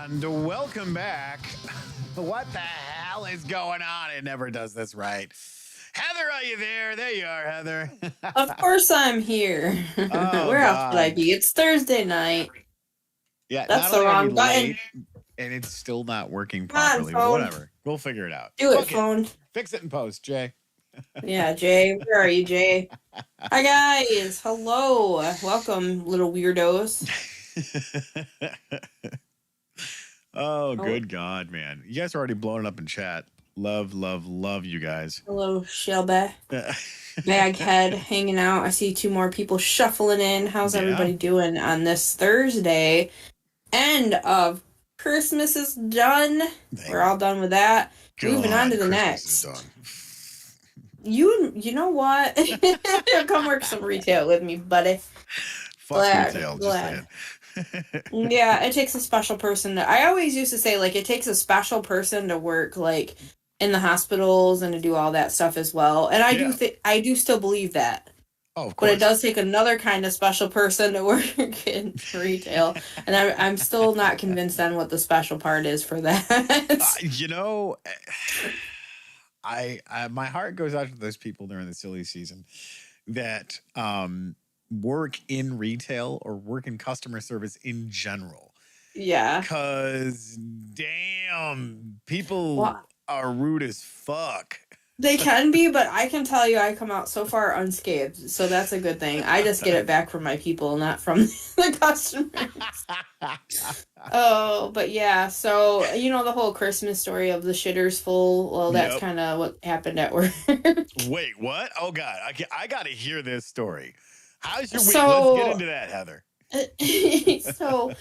And welcome back. What the hell is going on? It never does this right. Heather, are you there? There you are, Heather. Of course I'm here. Oh, Where else would I God. be? It's Thursday night. Yeah, That's not the only are we wrong button. late, and it's still not working Come on, properly, but phone. whatever. We'll figure it out. Do it, Fuck it. phone. Fix it in post, Jay. Yeah, Jay. Where are you, Jay? Hi, guys. Hello. Welcome, little weirdos. Oh, Oh, good God, man. You guys are already blowing up in chat. Love, love, love you guys. hello, Shelby. Baghead hanging out. I see two more people shuffling in. How's Yeah. everybody doing on this Thursday? End of Christmas is done. We're all done with that. Moving on to the Christmas is next. done. You know what? Come work some retail with me, buddy. Fuck retail, just saying. Yeah, it takes a special person I always used to say, like, it takes a special person to work, like, in the hospitals and to do all that stuff as well. And I do still believe that. Oh, of course. But it does take another kind of special person to work in retail. And I'm still not convinced on what the special part is for that. I my heart goes out to those people during the silly season that work in retail or work in customer service in general. Yeah. Because damn, people are rude as fuck. They can be, but I can tell you I come out so far unscathed, so that's a good thing. I just get it back from my people, not from the customers. Oh, but yeah, so, you know the whole Christmas story of the shitters full? Well, that's kind of what happened at work. Wait, what? Oh, God. I got to hear this story. How's your week? Let's get into that, Heather. So,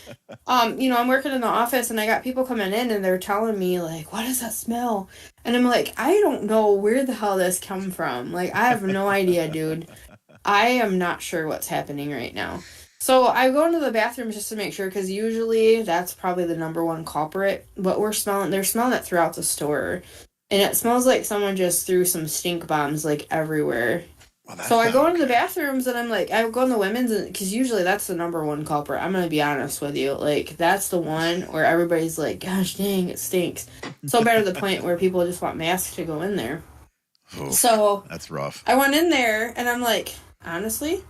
I'm working in the office and I got people coming in and they're telling me, like, what does that smell? And I'm like, I don't know where the hell this come from. Like, I have no idea, dude. I am not sure what's happening right now. So I go into the bathroom just to make sure, because usually that's probably the number one culprit. But they're smelling it throughout the store. And it smells like someone just threw some stink bombs, like, everywhere. Well, so I go into the bathrooms and I'm like, I go in the women's, because usually that's the number one culprit. I'm going to be honest with you. Like, that's the one where everybody's like, gosh dang, it stinks. So bad to the point where people just want masks to go in there. Oof, so that's rough. I went in there and I'm like, honestly,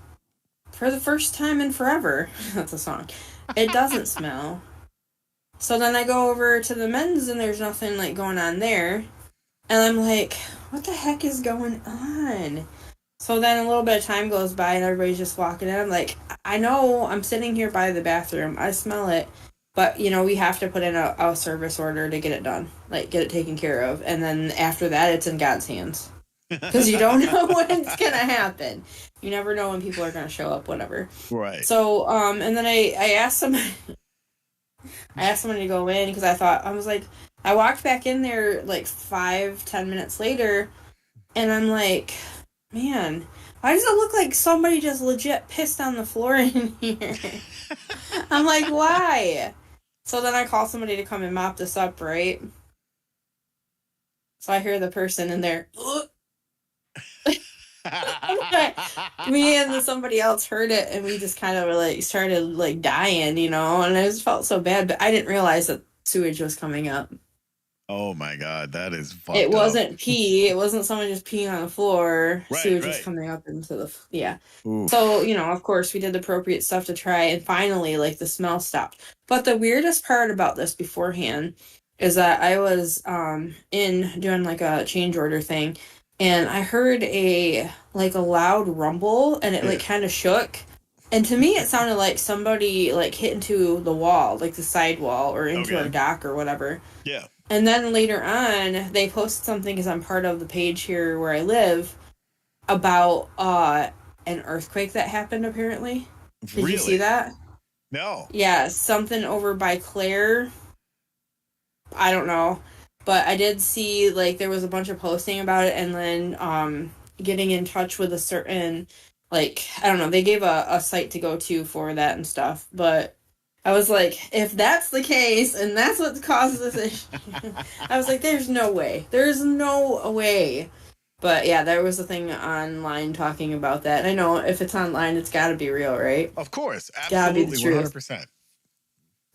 for the first time in forever, that's a song, it doesn't smell. So then I go over to the men's and there's nothing like going on there. And I'm like, what the heck is going on? So then a little bit of time goes by and everybody's just walking in. I'm like, I know I'm sitting here by the bathroom. I smell it. But, we have to put in a service order to get it done. Like, get it taken care of. And then after that, it's in God's hands. Because you don't know when it's going to happen. You never know when people are going to show up, whatever. Right. So, and then I asked somebody... to go in because I walked back in there like 5-10 minutes later. And I'm like... Man, why does it look like somebody just legit pissed on the floor in here? I'm like, why? So then I call somebody to come and mop this up, right? So I hear the person in there. Me and somebody else heard it, and we just kind of like started like dying, and I just felt so bad, but I didn't realize that sewage was coming up. Oh my God, that is fucked It wasn't up. pee. It wasn't someone just peeing on the floor. Right, Sewage was coming up into the... Yeah. Oof. So, of course, we did the appropriate stuff to try, and finally, like, the smell stopped. But the weirdest part about this beforehand is that I was in doing, like, a change order thing, and I heard a loud rumble, and it, like, kind of shook. And to me, it sounded like somebody, like, hit into the wall, like the side wall, or into a dock or whatever. Yeah. And then later on, they posted something, because I'm part of the page here where I live, about an earthquake that happened, apparently. Did you see that? No. Yeah, something over by Claire. I don't know. But I did see, like, there was a bunch of posting about it, and then getting in touch with a certain, like, I don't know, they gave a site to go to for that and stuff, but... I was like, if that's the case, and that's what causes this issue, I was like, there's no way. There's no way. But yeah, there was a thing online talking about that. And I know if it's online, it's got to be real, right? Of course. Absolutely. 100%.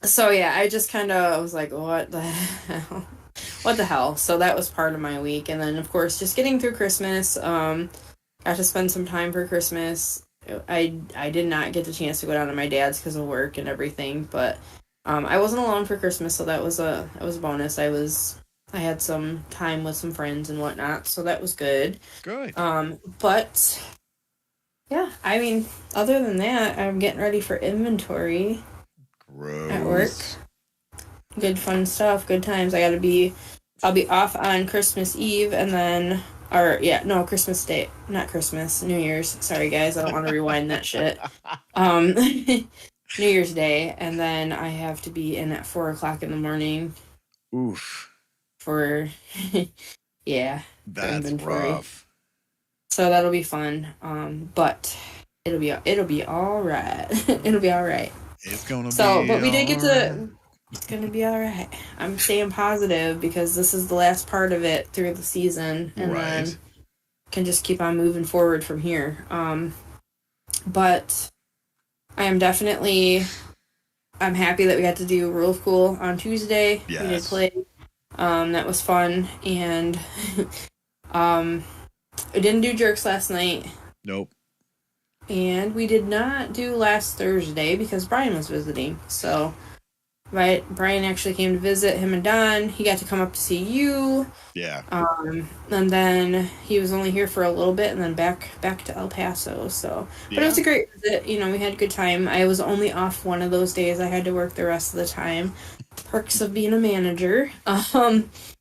So yeah, I just kind of was like, what the hell? What the hell? So that was part of my week, and then of course just getting through Christmas. Got to spend some time for Christmas. I did not get the chance to go down to my dad's because of work and everything, but I wasn't alone for Christmas, so that was a bonus. I had some time with some friends and whatnot, so that was good. Good. But yeah, I mean, other than that, I'm getting ready for inventory at work. Gross. Good fun stuff, good times. I'll be off on Christmas Eve and then, or yeah, no, Christmas Day, not Christmas, New Year's. Sorry guys, I don't want to rewind that shit. New Year's Day, and then I have to be in at 4 o'clock in the morning Oof. for, yeah, for That's inventory. rough. So that'll be fun. But it'll be all right. It'll be all right. It's gonna So, be but we did get alright. to. It's gonna be all right. I'm staying positive because this is the last part of it through the season, and Right. then can just keep on moving forward from here. But I am definitely. I'm happy that we got to do Rule of Cool on Tuesday. Yes. We did play. That was fun, and I didn't do jerks last night. Nope. And we did not do last Thursday because Brian was visiting. So, right, Brian actually came to visit, him and Don. He got to come up to see you. Yeah. And then he was only here for a little bit and then back to El Paso. So, but it was a great visit. You know, we had a good time. I was only off one of those days. I had to work the rest of the time. Perks of being a manager.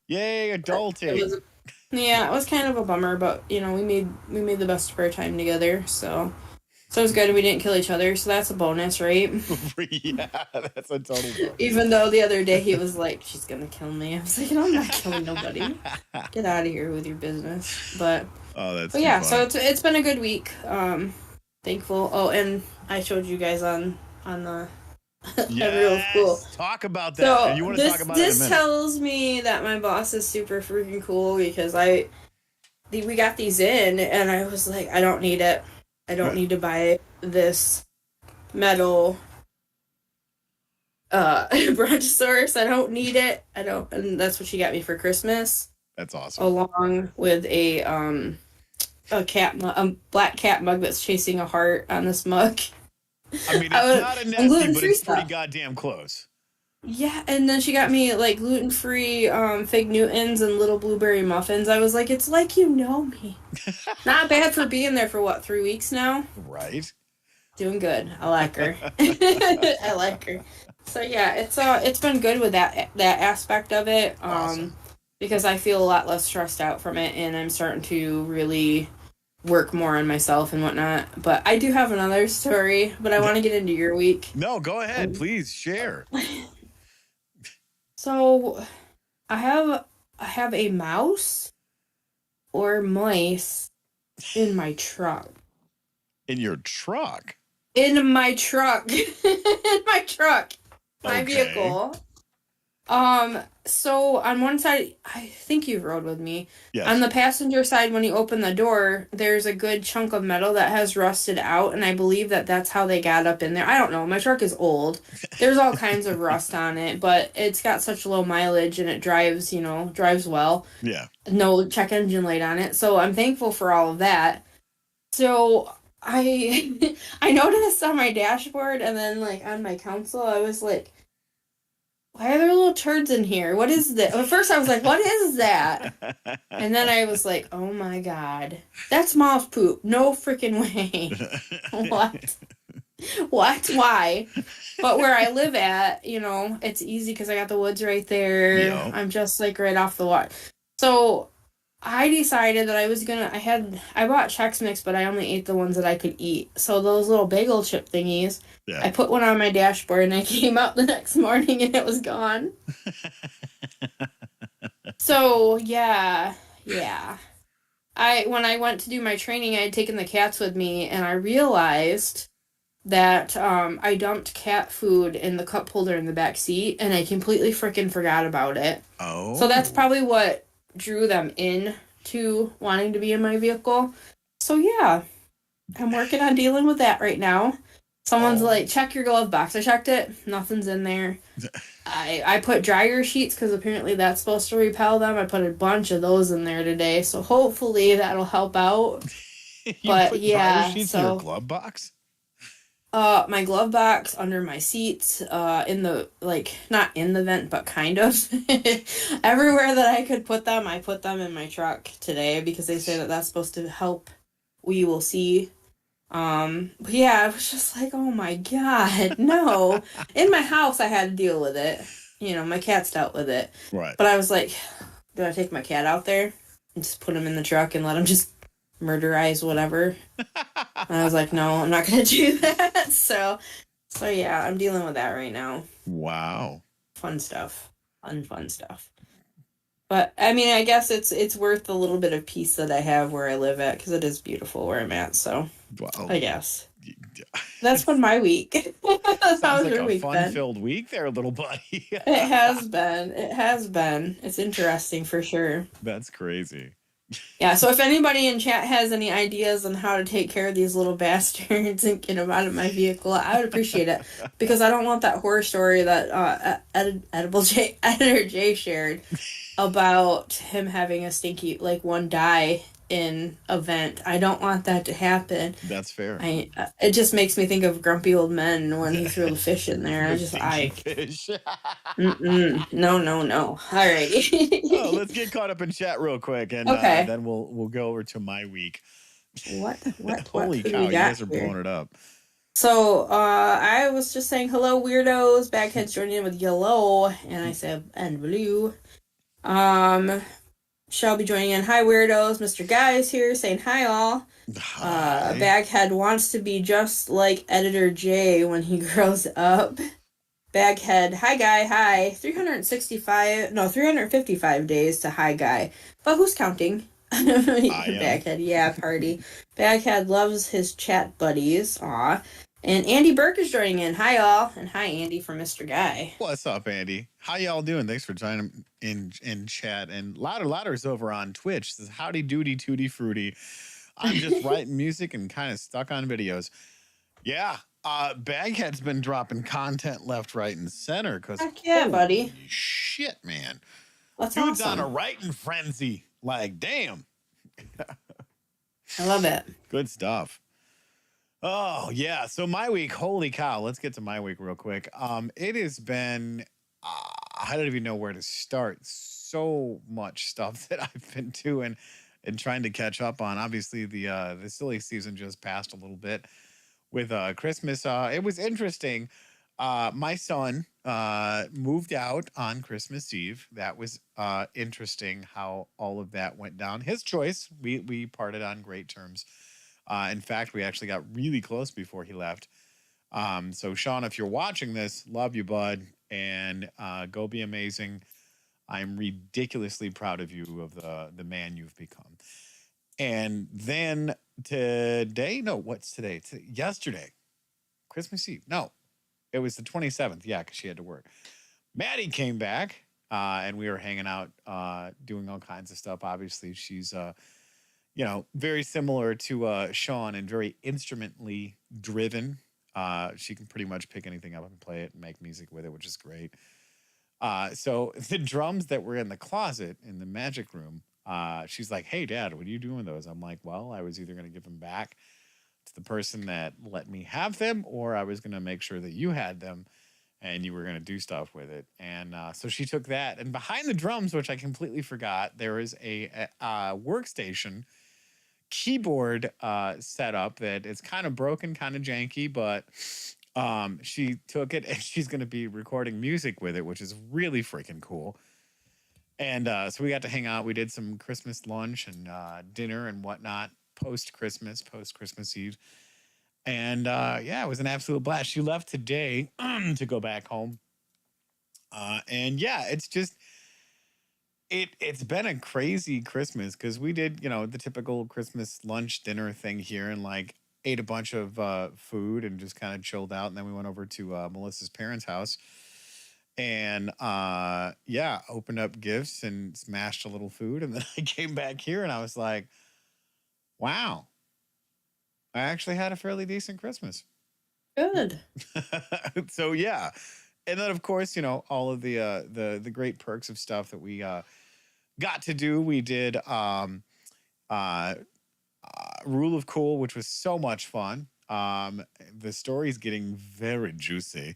Yay, adulting. It was kind of a bummer, but you know, we made the best of our time together. So it was good, and we didn't kill each other, so that's a bonus, right? Yeah, that's a total bonus. Even though the other day he was like, "She's gonna kill me," I was like, "I'm not killing nobody. Get out of here with your business." But yeah, so it's been a good week. Thankful. Oh, and I showed you guys on the real cool. Talk about that. So And you want to talk about it in a this minute. tells me that my boss is super freaking cool because we got these in, and I was like, I don't need it. I don't need to buy this metal brontosaurus. I don't need it. And that's what she got me for Christmas. That's awesome. Along with a black cat mug that's chasing a heart on this mug. I mean, it's not a nesty, but it's pretty stuff. goddamn close. Yeah, and then she got me like gluten-free Fig Newtons and little blueberry muffins. I was like, it's like you know me. Not bad for being there for 3 weeks now. Right. Doing good. I like her. I like her. So yeah, it's been good with that aspect of it. Awesome. Because I feel a lot less stressed out from it, and I'm starting to really work more on myself and whatnot. But I do have another story, but I want to get into your week. No, go ahead. Please share. So I have a mouse or mice in my truck. In your truck? In my truck. In my truck. My vehicle. So on one side, I think you rode with me. Yes. On the passenger side, when you open the door, there's a good chunk of metal that has rusted out, and I believe that that's how they got up in there. I don't know. My truck is old. There's all kinds of rust on it, but it's got such low mileage and it drives well. Yeah. No check engine light on it. So I'm thankful for all of that. So I I noticed on my dashboard and then like on my console, I was like, why are there little turds in here? What is this? At first I was like, what is that? And then I was like, oh my God. That's moth poop. No freaking way. What? What? Why? But where I live at, it's easy because I got the woods right there. Yep. I'm just like right off the water. So I decided that I bought Chex Mix, but I only ate the ones that I could eat. So those little bagel chip thingies, yeah. I put one on my dashboard and I came out the next morning and it was gone. So yeah. When I went to do my training, I had taken the cats with me and I realized that I dumped cat food in the cup holder in the back seat and I completely freaking forgot about it. Oh. So that's probably what drew them in to wanting to be in my vehicle. So yeah, I'm working on dealing with that right now. Someone's Oh, like, check your glove box. I checked it. Nothing's in there. I put dryer sheets because apparently that's supposed to repel them. I put a bunch of those in there today. So hopefully that'll help out. you But put dryer yeah, sheets in your so glove box? my glove box under my seats, in the like not in the vent, but kind of everywhere that I could put them, I put them in my truck today because they say that that's supposed to help. We will see. But yeah, I was just like, oh my god, no. In my house, I had to deal with it. You know, my cat's dealt with it. Right. But I was like, do I take my cat out there and just put him in the truck and let him just murderize whatever? And I was like, no, I'm not gonna do that. So yeah, I'm dealing with that right now. Wow. Fun stuff. Fun stuff. But I mean, I guess it's worth the little bit of peace that I have where I live at because it is beautiful where I'm at. So Well, I guess that's been my week. sounds How's like your a week been? fun-filled week there, little buddy. It has been. It has been. It's interesting for sure. That's crazy. Yeah, so if anybody in chat has any ideas on how to take care of these little bastards and get them out of my vehicle, I would appreciate it because I don't want that horror story that Edible J Editor J shared about him having a stinky like one die in a vent. I don't want that to happen. That's fair. It just makes me think of Grumpy Old Men when he threw the fish in there. The stinky I fish. no. Oh, Alrighty. let's get caught up in chat real quick, and Okay. then we'll go over to my week. What Holy food cow, we you got guys are here? blowing it up. So, I was just saying hello, weirdos. Baghead's joining in with yellow, and I said and blue. Shelby joining in. Hi, weirdos. Mr. Guy's here saying hi, all. Hi. Baghead wants to be just like Editor J when he grows up. Baghead, hi, guy, hi. 355 days to hi, guy. But who's counting? I am. Baghead, yeah, party. Baghead loves his chat buddies. Aw. And Andy Burke is joining in. Hi, all. And hi, Andy from Mr. Guy. What's up, Andy? How y'all doing? Thanks for joining in chat. And Louder's over on Twitch. Says howdy doody tooty fruity. I'm just writing music and kind of stuck on videos. Yeah. Baghead's been dropping content left, right, and center because Heck yeah, buddy. shit, man. That's Dude's on a awesome. writing frenzy. Like, damn. I love it. Good stuff. Oh, yeah. So my week, holy cow. Let's get to my week real quick. It has been I don't even know where to start. So much stuff that I've been doing and trying to catch up on. Obviously, the silly season just passed a little bit with Christmas. It was interesting. My son moved out on Christmas Eve. That was interesting how all of that went down. His choice. We parted on great terms. In fact, we actually got really close before he left. So Sean, if you're watching this, love you, bud, and go be amazing. I'm ridiculously proud of you of the man you've become. And then today, no, what's today? Yesterday, Christmas Eve. No, it was the 27th. Yeah, because she had to work. Maddie came back, and we were hanging out, doing all kinds of stuff. Obviously, she's very similar to Sean and very instrumentally driven. She can pretty much pick anything up and play it and make music with it, which is great. So the drums that were in the closet in the magic room, she's like, "Hey, Dad, what are you doing with those?" I'm like, "Well, I was either going to give them back to the person that let me have them, or I was going to make sure that you had them and you were going to do stuff with it." And so she took that. And behind the drums, which I completely forgot, there is a workstation keyboard setup that is kind of broken, kind of janky, but she took it and she's going to be recording music with it, which is really freaking cool. And so we got to hang out. We did some Christmas lunch and dinner and whatnot post Christmas Eve. And yeah, it was an absolute blast. She left today to go back home. And yeah, it's just it's been a crazy Christmas because we did, the typical Christmas lunch dinner thing here and like ate a bunch of food and just kind of chilled out. And then we went over to Melissa's parents' house and yeah, opened up gifts and smashed a little food. And then I came back here and I was like, wow, I actually had a fairly decent Christmas. Good. So yeah, and then of course, all of the great perks of stuff that we got to do. We did uh, Rule of Cool, which was so much fun. The story's getting very juicy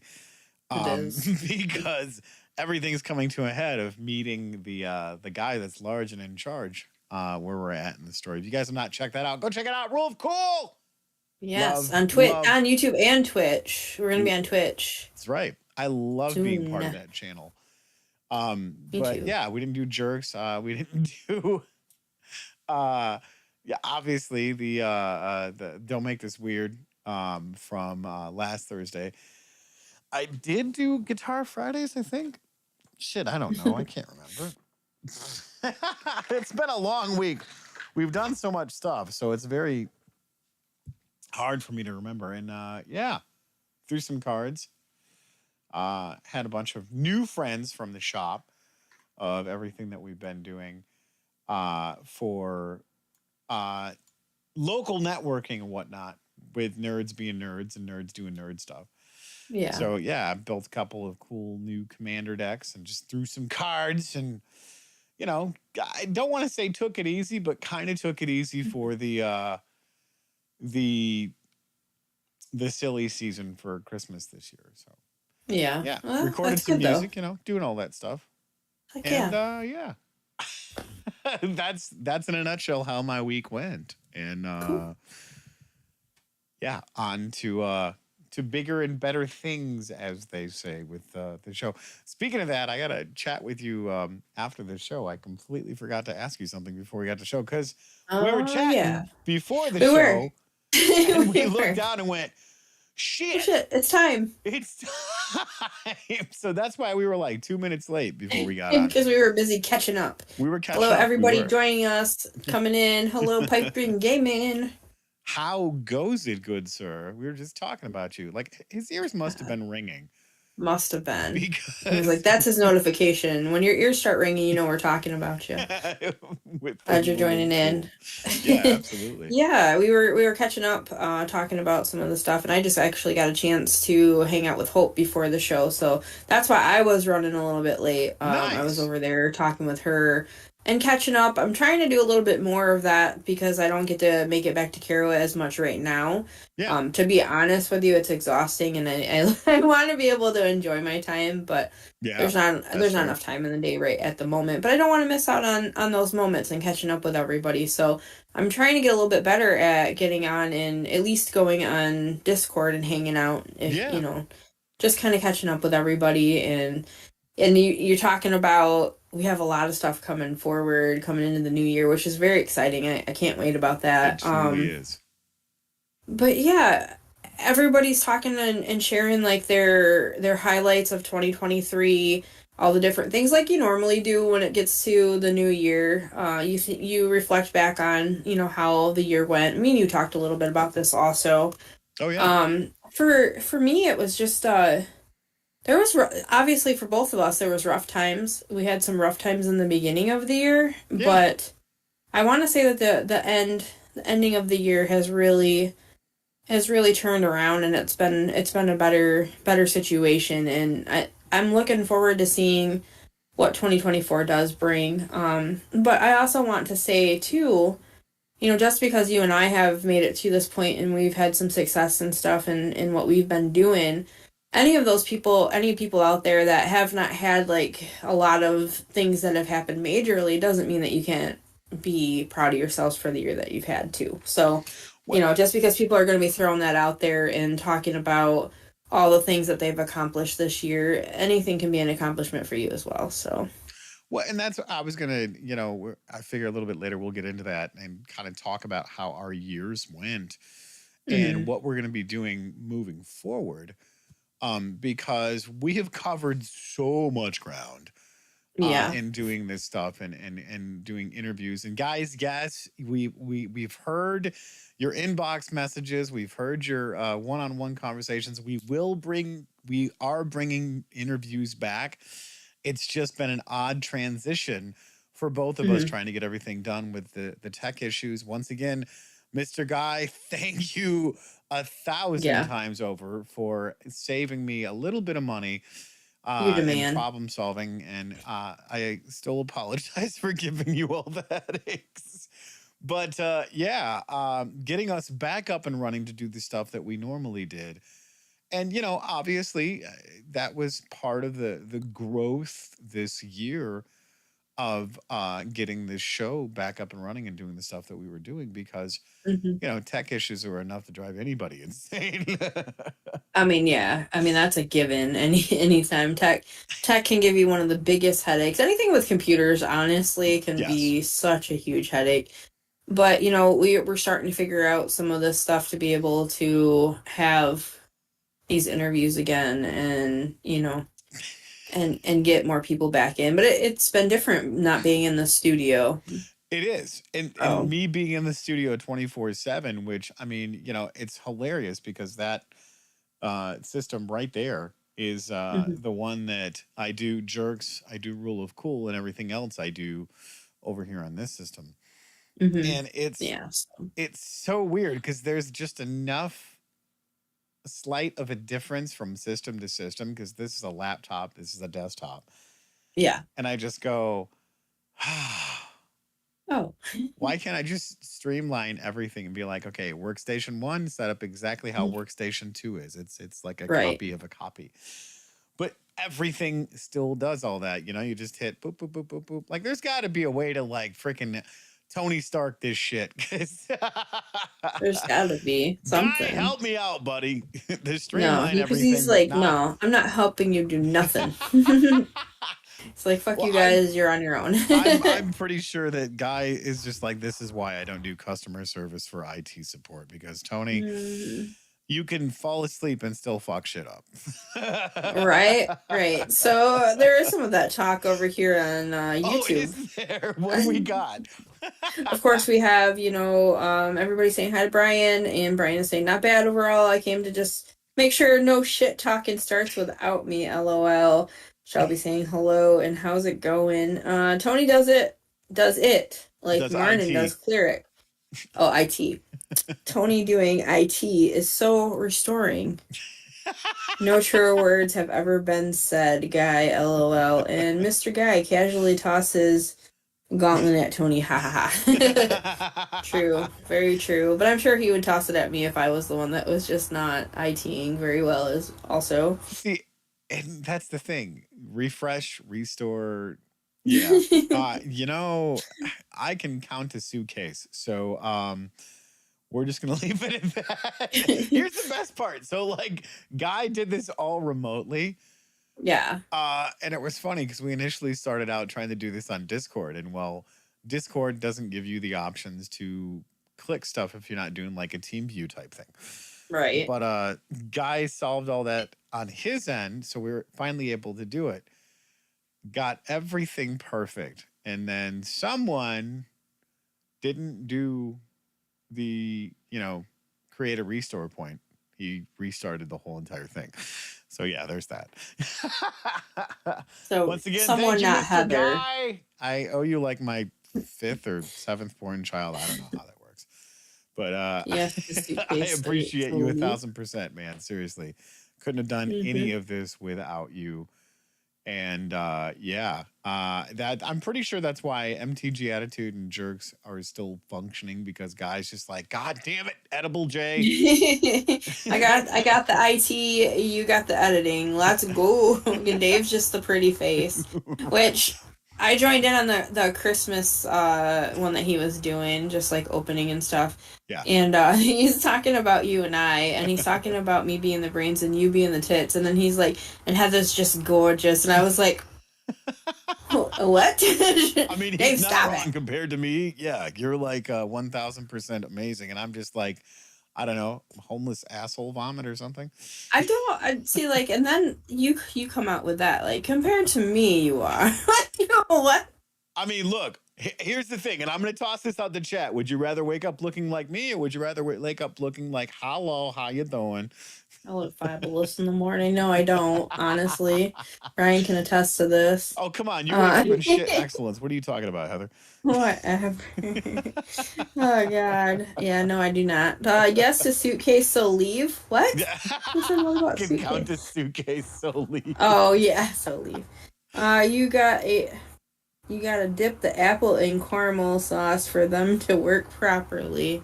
It is. because everything's coming to a head of meeting the guy that's large and in charge. Where we're at in the story. If you guys have not checked that out, go check it out. Rule of Cool. Yes, Love, on Twitch, love. on YouTube and Twitch. We're gonna be on Twitch That's right. I love being part of soon. that channel. Me But too. yeah, we didn't do jerks. We didn't do uh yeah, obviously the Don't Make This Weird from last Thursday. I did do Guitar Fridays, I think. Shit, I don't know. I can't remember. It's been a long week. We've done so much stuff, so it's very hard for me to remember. And yeah, threw some cards. Had a bunch of new friends from the shop of everything that we've been doing for local networking and whatnot, with nerds being nerds and nerds doing nerd stuff. Yeah. So yeah, I built a couple of cool new commander decks and just threw some cards and I don't want to say took it easy, but kind of took it easy for the silly season for Christmas this year. So Yeah. yeah, Well, recorded that's some good though. music, doing all that stuff. Heck And yeah. yeah. That's in a nutshell how my week went. And Cool. yeah, on to bigger and better things, as they say, with the show. Speaking of that, I gotta chat with you after the show. I completely forgot to ask you something before we got to the show, because we were Oh yeah. chatting before the We were. show and we We looked were. down and went, Oh shit, shit, it's time. it's time. So that's why we were like 2 minutes late before we got on Because here. we were busy catching up. We were Hello, catching up. We everybody were. joining us, coming in. Hello, Piping Gaming. How goes it, good sir? We were just talking about you. Like, his ears must have been ringing. Must have been. He was Because like, that's his notification. When your ears start ringing, you know we're talking about you. with the Glad you're rule joining of in. cool. Yeah, absolutely. Yeah, we were catching up, talking about some of the stuff, and I just actually got a chance to hang out with Hope before the show, so that's why I was running a little bit late. I was Nice. over there talking with her and catching up. I'm trying to do a little bit more of that because I don't get to make it back to Karawa as much right now. Yeah. To be honest with you, it's exhausting, and I want to be able to enjoy my time, but Yeah. there's not fair. enough time in the day right at the moment. But I don't want to miss out on those moments and catching up with everybody. So I'm trying to get a little bit better at getting on and at least going on Discord and hanging out. If Yeah. just kind of catching up with everybody, and you're talking about, we have a lot of stuff coming forward, coming into the new year, which is very exciting. I can't wait about that. It truly is. But yeah, everybody's talking and sharing like their highlights of 2023, all the different things like you normally do when it gets to the new year. You reflect back on how the year went. Me and you talked a little bit about this also. Oh yeah. For me, it was just there was obviously for both of us there was rough times. We had some rough times in the beginning of the year, Yeah. but I want to say that the ending of the year has really turned around, and it's been a better situation, and I'm looking forward to seeing what 2024 does bring. But I also want to say too, just because you and I have made it to this point and we've had some success and stuff in what we've been doing, any people out there that have not had like a lot of things that have happened majorly, doesn't mean that you can't be proud of yourselves for the year that you've had too. So, just because people are going to be throwing that out there and talking about all the things that they've accomplished this year, anything can be an accomplishment for you as well. So, well, and that's what I was gonna, I figure a little bit later we'll get into that and kind of talk about how our years went and what we're gonna be doing moving forward. Because we have covered so much ground in doing this stuff and doing interviews. And guys, yes, we've heard your inbox messages, we've heard your one-on-one conversations. We are bringing interviews back. It's just been an odd transition for both of us trying to get everything done with the tech issues. Once again, Mr. Guy, thank you 1,000 Yeah, times over for saving me a little bit of money you and demand. problem solving. And I still apologize for giving you all the headaches. But yeah, getting us back up and running to do the stuff that we normally did. And obviously, that was part of the growth this year of getting this show back up and running and doing the stuff that we were doing, because Hmm. tech issues are enough to drive anybody insane. I mean, yeah. I mean, that's a given. Anytime tech can give you one of the biggest headaches. Anything with computers, honestly, can Yes, be such a huge headache. But we're starting to figure out some of this stuff to be able to have these interviews again, and and get more people back in. But it's been different not being in the studio. it is. And Oh. me being in the studio 24/7, which, I mean, it's hilarious because that system right there is Hmm. the one that I do jerks, I do rule of cool, and everything else I do over here on this system. Hmm. And it's Yeah. So, it's so weird because there's just enough slight of a difference from system to system, because this is a laptop, this is a desktop. yeah. And I just go, Oh. why can't I just streamline everything and be like, okay, workstation 1 set up exactly how workstation 2 is. It's like a Right. copy of a copy. But everything still does all that. You just hit boop boop boop boop boop. Like, there's got to be a way to like freaking Tony Stark this shit. 'Cause There's got to be Guy, something. help me out, buddy. To No, streamline because he's everything, but like, not. no, I'm not helping you do nothing. It's like, fuck Well, you I'm guys, you're on your own. I'm I'm pretty sure that Guy is just like, this is why I don't do customer service for IT support, because Tony, Mm, you can fall asleep and still fuck shit up. right, right. So there is some of that talk over here on Oh, YouTube. is there? What do we got? Of course, we have, everybody saying hi to Brian, and Brian is saying, not bad overall. I came to just make sure no shit talking starts without me, lol. Shelby saying hello, and how's it going? Tony does it, like Does Martin does IT? Cleric. Oh, IT. Tony doing IT is so restoring. No truer words have ever been said, Guy, lol. And Mr. Guy casually tosses gauntlet at Tony, ha ha ha. True, very true. But I'm sure he would toss it at me if I was the one that was just not ITing very well, as also. See, and that's the thing. Refresh, restore. Yeah. I can count a suitcase. So we're just gonna leave it at that. Here's the best part. So, like, Guy did this all remotely. Yeah. And it was funny because we initially started out trying to do this on Discord, and well, Discord doesn't give you the options to click stuff if you're not doing like a team view type thing. Right. But Guy solved all that on his end, so we were finally able to do it. Got everything perfect, and then someone didn't do the create a restore point. He restarted the whole entire thing. So yeah, there's that. So Once again, thank someone you, not Mr. Heather. Guy. I owe you like my 5th or 7th born child. I don't know how that works, but Yeah, the I suitcase appreciate you totally. 1,000%, man. Seriously, couldn't have done any Mm-hmm. of this without you. And that I'm pretty sure that's why MTG Attitude and Jerks are still functioning, because Guy's just like, God damn it, Edible J. I got the IT, you got the editing. Let's go. And Dave's just the pretty face. Which I joined in on the Christmas one that he was doing, just like opening and stuff. Yeah. And he's talking about you and I, and he's talking about me being the brains and you being the tits, and then he's like, and Heather's just gorgeous, and I was like, what? I mean, he's Dave, not stop wrong it. compared to me. Yeah, you're like 1,000% amazing, and I'm just like, I don't know, homeless asshole vomit or something. I see, like, and then you come out with that, like, compared to me, you are. You know what? I mean, look, here's the thing, and I'm going to toss this out the chat. Would you rather wake up looking like me, or would you rather wake up looking like, hello, how you doing? I look fabulous in the morning. No, I don't, honestly. Brian can attest to this. Oh, come on. You wake Uh, up in shit excellence. What are you talking about, Heather? whatever. Oh, God. Yeah, no, I do not. Yes to suitcase, so leave. What? Who said what I about can count suitcase? a suitcase solely. Oh, yeah, so leave. You got a. You gotta dip the apple in caramel sauce for them to work properly.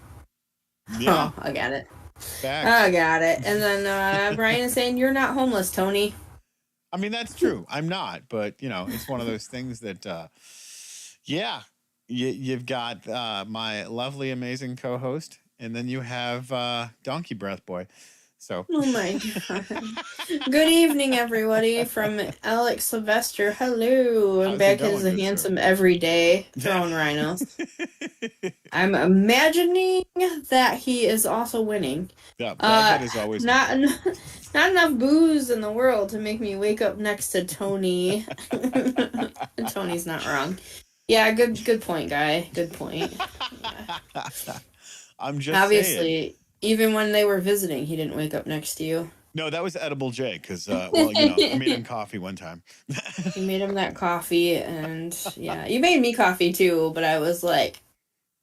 Yeah, Oh, I got it. facts. I got it. And then Brian is saying, "You're not homeless, Tony." I mean, that's true. I'm not, but it's one of those things that, yeah, you've got my lovely, amazing co-host, and then you have Donkey Breath Boy. So, Oh my god. Good evening, everybody, from Alex Sylvester. Hello. I'm how's it back as going, a good sir? handsome everyday throwing rhinos. I'm imagining that he is also winning. Yeah, Baghead is always Not winning. not enough booze in the world to make me wake up next to Tony. Tony's not wrong. Yeah, good point, guy. Good point. Yeah. I'm just saying. Obviously, even when they were visiting, he didn't wake up next to you. No, that was Edible J because, I made him coffee one time. You made him that coffee, and yeah, you made me coffee too. But I was like,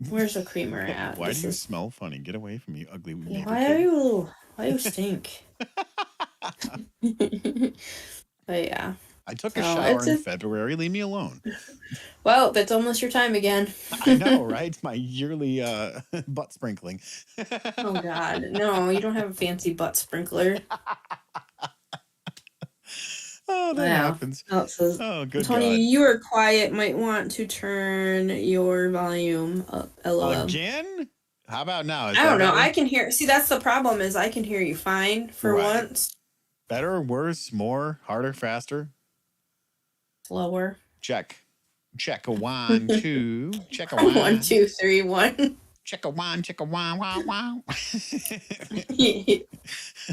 "Where's the creamer at? Why do This you is smell funny? Get away from me, ugly yeah, neighbor why are kid. you? Why you stink?" But yeah, I took a so shower it's in a February. Leave me alone. well. That's almost your time again. I know, right? My yearly butt sprinkling. Oh God, no! You don't have a fancy butt sprinkler. Oh, that Yeah. happens. Oh, it says, Oh, good Tony, God. you are quiet. Might want to turn your volume up. LOL. Again? How about now? Is I don't that know. better? I can hear. See, that's the problem. Is I can hear you fine for Right. once. Better, worse, more, harder, faster? Slower. Check. Check a one, two. Check a One, one. two, three, one. Check a one, check a one, wow, wow. That's good.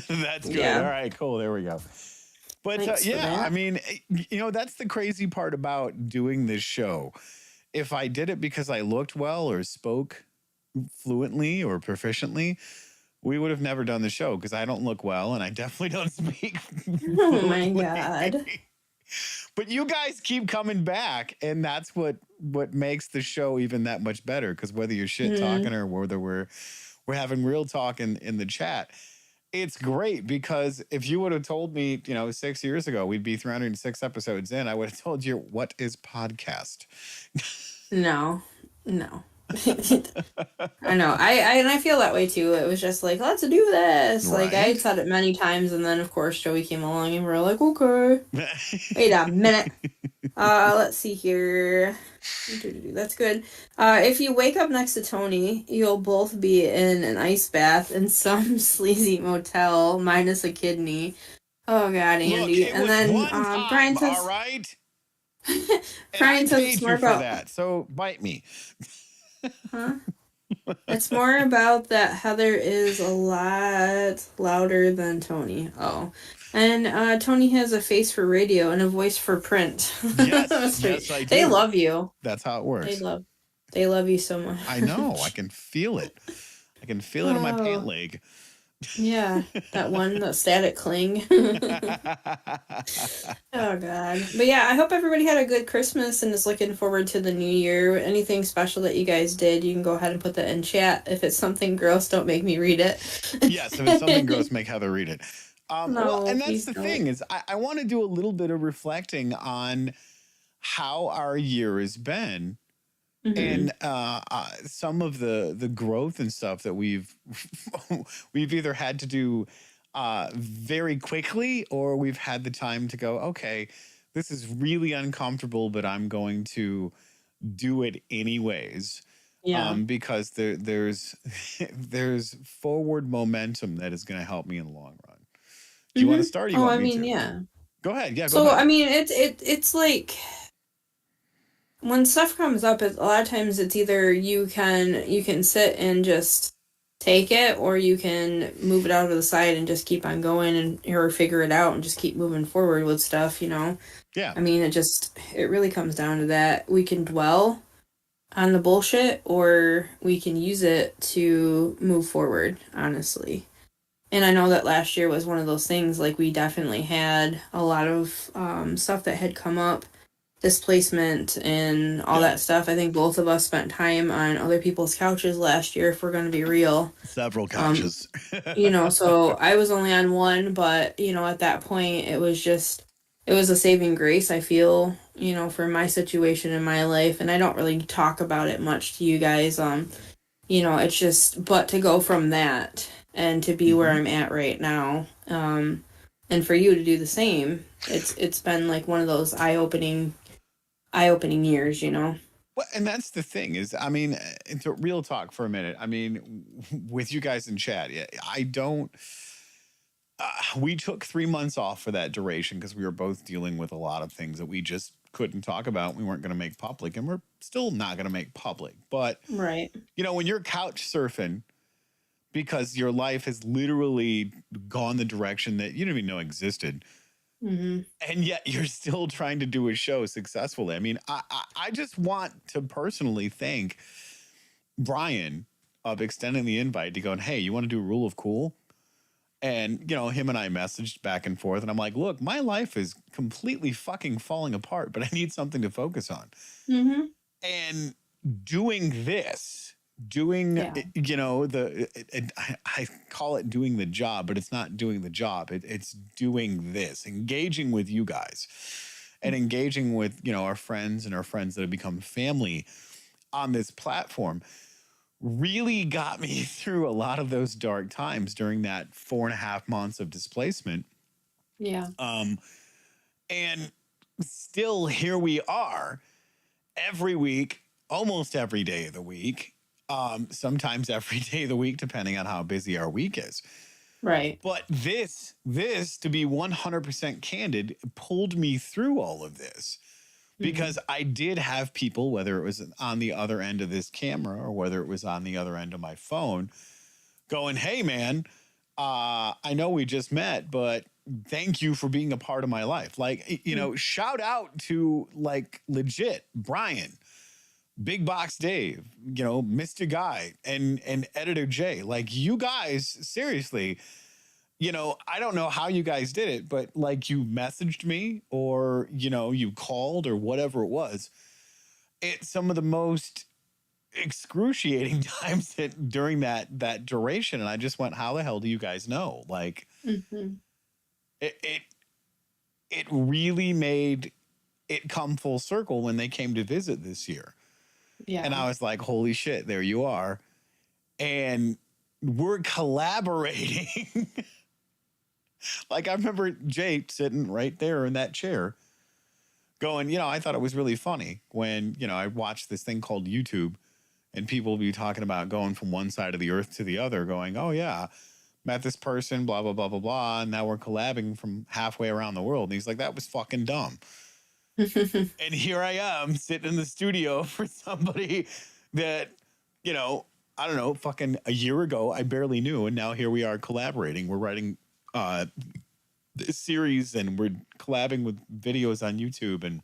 All Yeah. right, cool. There we go. But Thanks for yeah, I that. mean, that's the crazy part about doing this show. If I did it because I looked well or spoke fluently or proficiently, we would have never done the show because I don't look well and I definitely don't speak Oh my fluently. God. But you guys keep coming back, and that's what makes the show even that much better. Because whether you're shit Hmm. talking or whether we're having real talk in the chat, it's great because if you would have told me, 6 years ago, we'd be 306 episodes in, I would have told you, what is podcast? No. No. I know. And I feel that way too. It was just like, let's do this. Like I had Right? said it many times, and then of course Joey came along, and we are like, okay. Wait a minute. Let's see here. That's good. If you wake up next to Tony, you'll both be in an ice bath in some sleazy motel, minus a kidney. Oh God, Look, Andy. it And was then one Brian time, all says, right? And I Brian says it's paid more you for about, that. So bite me. huh? It's more about that Heather is a lot louder than Tony. Oh. And Tony has a face for radio and a voice for print. Yes, yes, I They do. love you. That's how it They works. love they love you so much. I know. I can feel it. I can feel it in my pant Oh, leg. yeah. That static cling. Oh God. But yeah, I hope everybody had a good Christmas and is looking forward to the new year. Anything special that you guys did, you can go ahead and put that in chat. If it's something gross, don't make me read it. Yes, if it's something gross, make Heather read it. Well, No, and that's please the don't. thing is, I want to do a little bit of reflecting on how our year has been Hmm. and some of the growth and stuff that we've either had to do very quickly or we've had the time to go, okay, this is really uncomfortable, but I'm going to do it anyways. Yeah. Because there's there's forward momentum that is going to help me in the long run. Do you want to Hmm. start? Or you Oh, want I me mean, to? yeah. Go ahead. Yeah, go So ahead. I mean, it's like when stuff comes up, a lot of times it's either you can sit and just take it, or you can move it out of the side and just keep on going and or figure it out and just keep moving forward with stuff. Yeah. I mean, it really comes down to that. We can dwell on the bullshit, or we can use it to move forward. Honestly. And I know that last year was one of those things, like we definitely had a lot of stuff that had come up, displacement and all Yeah. that stuff. I think both of us spent time on other people's couches last year, if we're going to be real. Several Um, couches. so I was only on one, but, at that point, it was a saving grace, I feel, for my situation in my life. And I don't really talk about it much to you guys. It's just, but to go from that and to be where Hmm. I'm at right now, and for you to do the same, it's been like one of those eye opening years. Well, and that's the thing is, I mean, into real talk for a minute. I mean, with you guys in chat, yeah, I don't. We took 3 months off for that duration because we were both dealing with a lot of things that we just couldn't talk about. We weren't going to make public, and we're still not going to make public. But Right. when you're couch surfing because your life has literally gone the direction that you didn't even know existed, Mm-hmm. and yet you're still trying to do a show successfully. I mean, I just want to personally thank Brian of extending the invite to going, hey, you want to do Rule of Cool? And, him and I messaged back and forth. And I'm like, look, my life is completely fucking falling apart, but I need something to focus on. Mm-hmm. And doing this, doing, Yeah. I call it doing the job, but it's not doing the job. It's doing this, engaging with you guys and engaging with, our friends and our friends that have become family on this platform really got me through a lot of those dark times during that 4.5 months of displacement. Yeah. And still here we are every week, almost every day of the week, sometimes every day of the week, depending on how busy our week is. Right. But this, to be 100% candid, pulled me through all of this Mm-hmm. because I did have people, whether it was on the other end of this camera or whether it was on the other end of my phone, going, hey, man, I know we just met, but thank you for being a part of my life. Like, shout out to like legit Brian, Big Box Dave, Mr. Guy and Editor Jay. Like, you guys, seriously, I don't know how you guys did it, but like you messaged me or, you called or whatever it was. It's some of the most excruciating times during that duration. And I just went, how the hell do you guys know? Like Mm-hmm. it it really made it come full circle when they came to visit this year. And Yeah. I was like, holy shit, there you are. And we're collaborating. Like I remember Jay sitting right there in that chair going, I thought it was really funny when, I watched this thing called YouTube and people will be talking about going from one side of the earth to the other, going, oh, yeah, met this person, blah, blah, blah, blah, blah. And now we're collabing from halfway around the world. And he's like, that was fucking dumb. And here I am sitting in the studio for somebody that, I don't know, fucking a year ago, I barely knew. And now here we are collaborating. We're writing this series and we're collabing with videos on YouTube and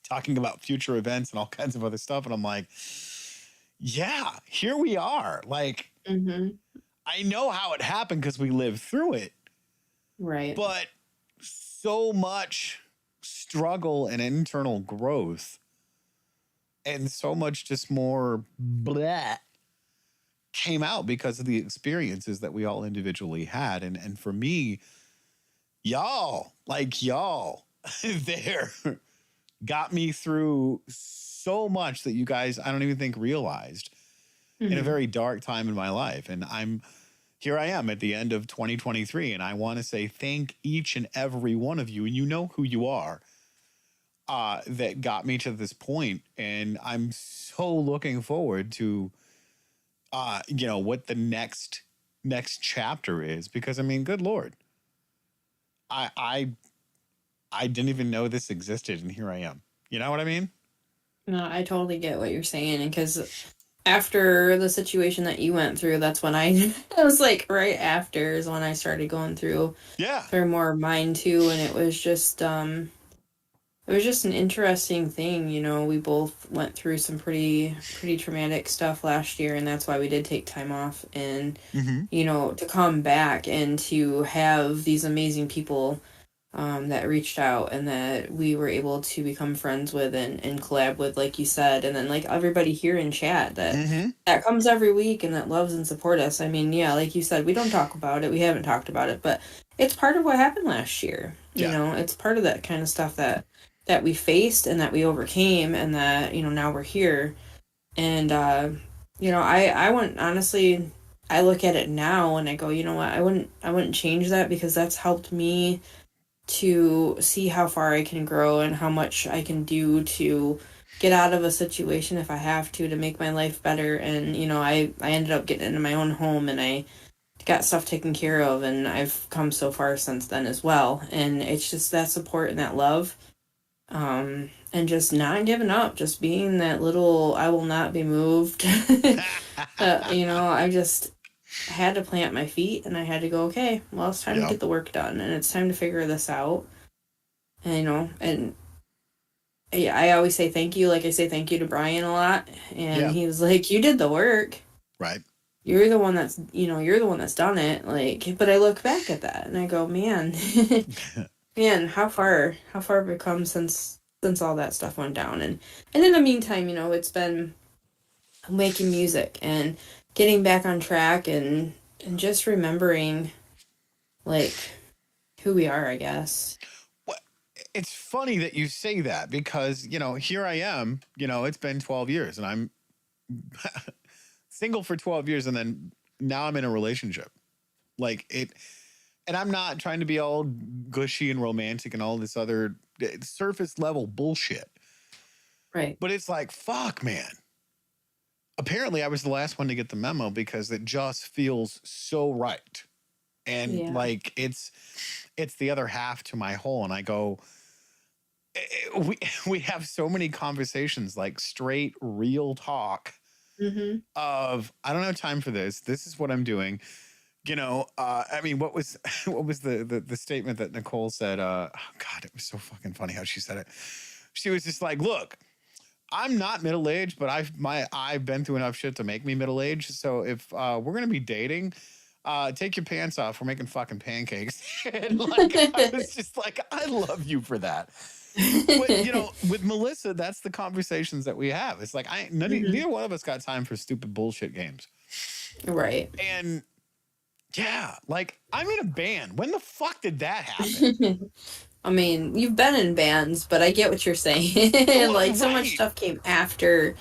talking about future events and all kinds of other stuff. And I'm like, yeah, here we are. Like, Mm-hmm. I know how it happened because we lived through it, Right. but so much struggle and internal growth and so much just more blah came out because of the experiences that we all individually had. And for me, y'all, like y'all there got me through so much that you guys, I don't even think realized in a Mm-hmm. very dark time in my life. And here I am at the end of 2023. And I want to say thank each and every one of you. And you know who you are, that got me to this point. And I'm so looking forward to, what the next chapter is, because I mean, good Lord, I, I, I didn't even know this existed. And here I am. You know what I mean? No, I totally get what you're saying, because after the situation that you went through, that's when I it was like right after is when I started going through Yeah. more of mine too, and it it was just an interesting thing. You know, we both went through some pretty traumatic stuff last year, and that's why we did take time off. And Mm-hmm. you know, to come back and to have these amazing people that reached out and that we were able to become friends with and collab with, like you said, and then like everybody here in chat Mm-hmm. that comes every week and that loves and support us. I mean, yeah, like you said, we don't talk about it. We haven't talked about it, but it's part of what happened last year. You Yeah. know, it's part of that kind of stuff that we faced and that we overcame and that, you know, now we're here. And you know, I wouldn't honestly I look at it now and I go, you know what, I wouldn't change that because that's helped me to see how far I can grow and how much I can do to get out of a situation if I have to make my life better. And you know, I ended up getting into my own home and I got stuff taken care of, and I've come so far since then as well. And it's just that support and that love, and just not giving up, just being that little I will not be moved. You know, I just had to plant my feet and I had to go, okay, well, it's time to Yep. get the work done and it's time to figure this out. And, you know, and I always say thank you. Like I say thank you to Brian a lot. And Yeah. he was like, you did the work. Right. You're the one that's, you know, you're the one that's done it. Like, but I look back at that and I go, man, man, how far have we come since all that stuff went down. And in the meantime, you know, it's been making music and getting back on track and just remembering like who we are, I guess. Well, it's funny that you say that because, you know, here I am, you know, it's been 12 years and I'm single for 12 years and then now I'm in a relationship. Like it, and I'm not trying to be all gushy and romantic and all this other surface level bullshit. Right. But it's like, fuck, man. Apparently, I was the last one to get the memo because it just feels so right. And Yeah. like it's the other half to my whole. And I go, we have so many conversations, like straight real talk Mm-hmm. of I don't have time for this. This is what I'm doing. You know, I mean, what was what was the statement that Nicole said? Oh God, it was so fucking funny how she said it. She was just like, look, I'm not middle aged, but I've been through enough shit to make me middle aged. So if we're gonna be dating, take your pants off. We're making fucking pancakes. And like I was just like, I love you for that. But you know, with Melissa, that's the conversations that we have. It's like Mm-hmm. neither one of us got time for stupid bullshit games. Right. And yeah, like I'm in a band. When the fuck did that happen? I mean, you've been in bands, but I get what you're saying. Well, Like so much right. stuff came after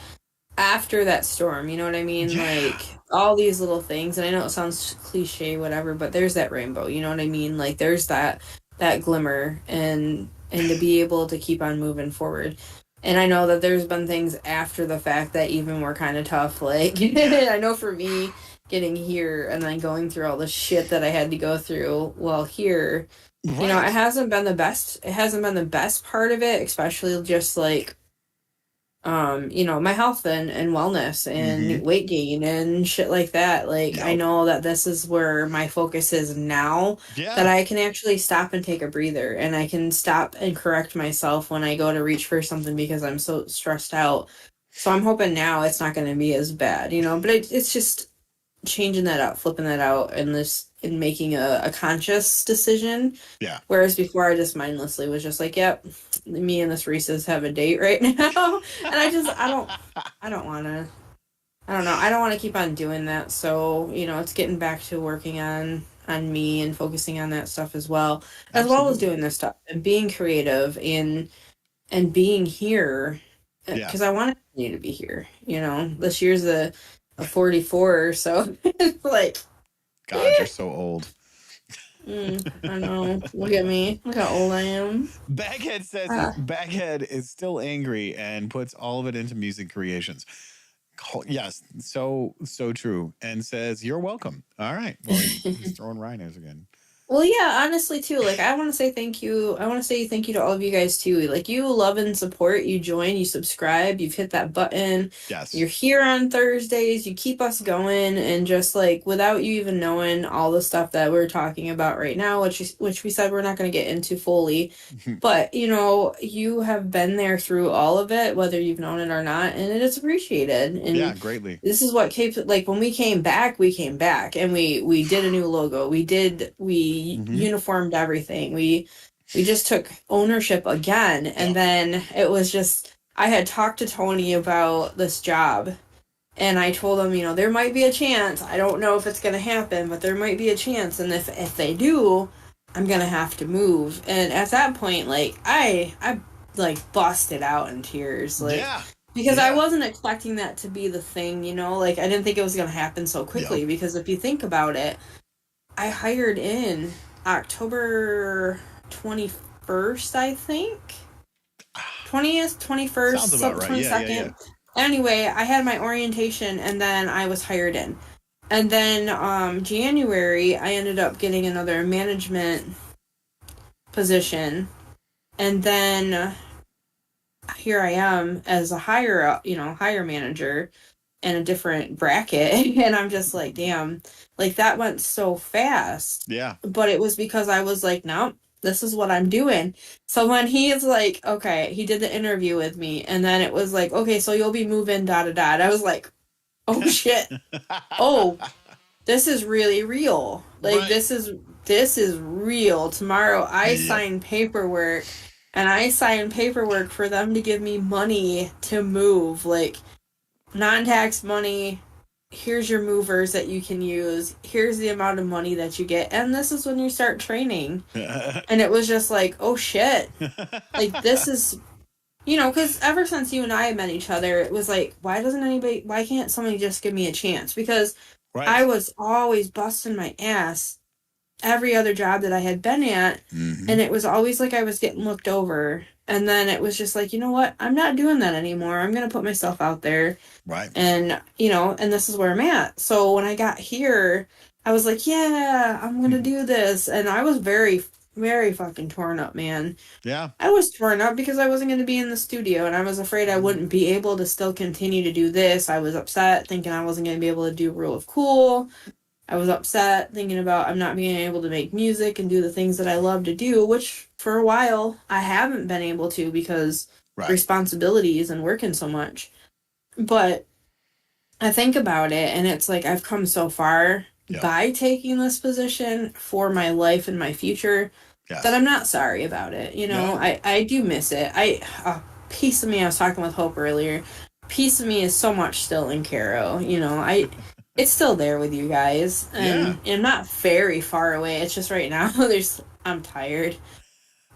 that storm, you know what I mean? Yeah. Like all these little things, and I know it sounds cliche, whatever, but there's that rainbow, you know what I mean? Like there's that glimmer and to be able to keep on moving forward. And I know that there's been things after the fact that even were kind of tough. Like Yeah. I know for me getting here and then going through all the shit that I had to go through while here, you know, it Right. hasn't been the best. It hasn't been the best part of it, especially just like you know, my health and wellness Mm-hmm. and weight gain and shit like that. Like, I Yep. know that this is where my focus is now, that Yeah. I can actually stop and take a breather and I can stop and correct myself when I go to reach for something because I'm so stressed out. So I'm hoping now it's not going to be as bad, you know, but it's just changing that out, flipping that out, and this and making a conscious decision. Yeah. Whereas before I just mindlessly was just like, yep, me and this Reese's have a date right now. And I don't wanna I don't know, I don't wanna keep on doing that. So, you know, it's getting back to working on me and focusing on that stuff as well as Absolutely. doing this stuff and being creative and being here Yeah. because I want to continue to be here. You know, this year's a 44, so it's like, God, you're so old. I know. Look at me. Look how old I am. Baghead says Uh, Baghead is still angry and puts all of it into music creations. Yes, so true. And says, you're welcome. All right. Well, he's throwing rhinos again. Well, yeah, honestly too. Like I want to say thank you. I want to say thank you to all of you guys too. Like you love and support, you join, you subscribe, you've hit that button. Yes. You're here on Thursdays, you keep us going and just like without you even knowing all the stuff that we're talking about right now, which we said we're not going to get into fully. But, you know, you have been there through all of it, whether you've known it or not, and it is appreciated. Yeah, And greatly. this is what keeps like when we came back and we did a new logo. We Hmm. uniformed everything. We just took ownership again, and Yep. then it was just I had talked to Tony about this job, and I told him, you know, there might be a chance. I don't know if it's going to happen, but there might be a chance, and if they do, I'm going to have to move. And at that point, like I like busted out in tears, like Yeah. because I Yeah. wasn't expecting that to be the thing, you know, like I didn't think it was going to happen so Yep. quickly because if you think about it, I hired in October 21st, I think. 20th, 21st, Sounds about right. Yeah. Yeah. Yeah. 22nd. Anyway, I had my orientation and then I was hired in. And then January, I ended up getting another management position. And then here I am as a hire manager in a different bracket. And I'm just like, damn, like that went so fast. Yeah. But it was because I was like, nope, this is what I'm doing. So when he is like, okay, he did the interview with me, and then it was like, okay, so you'll be moving, da da da. And I was like, oh shit. Oh, this is really real. Like Right. this is real. Tomorrow I Yep. sign paperwork and I sign paperwork for them to give me money to move. Like non-tax money. Here's your movers that you can use. Here's the amount of money that you get. And this is when you start training. And it was just like, oh shit. Like this is because ever since you and I met each other, it was like, why can't somebody just give me a chance? Because I Right. was always busting my ass every other job that I had been at, Hmm. and it was always like I was getting looked over. And then it was just like, you know what? I'm not doing that anymore. I'm going to put myself out there. Right. And, and this is where I'm at. So when I got here, I was like, yeah, I'm going to do this. And I was very, very fucking torn up, man. Yeah. I was torn up because I wasn't going to be in the studio and I was afraid I wouldn't be able to still continue to do this. I was upset thinking I wasn't going to be able to do Rule of Cool. I was upset thinking about I'm not being able to make music and do the things that I love to do, which for a while I haven't been able to because Right. responsibilities and working so much. But I think about it and it's like I've come so far Yep. by taking this position for my life and my future that Yes. I'm not sorry about it. Yeah. I do miss it. A piece of me, I was talking with Hope earlier, a piece of me is so much still in Caro. It's still there with you guys, Yeah. and I'm not very far away. It's just right now I'm tired.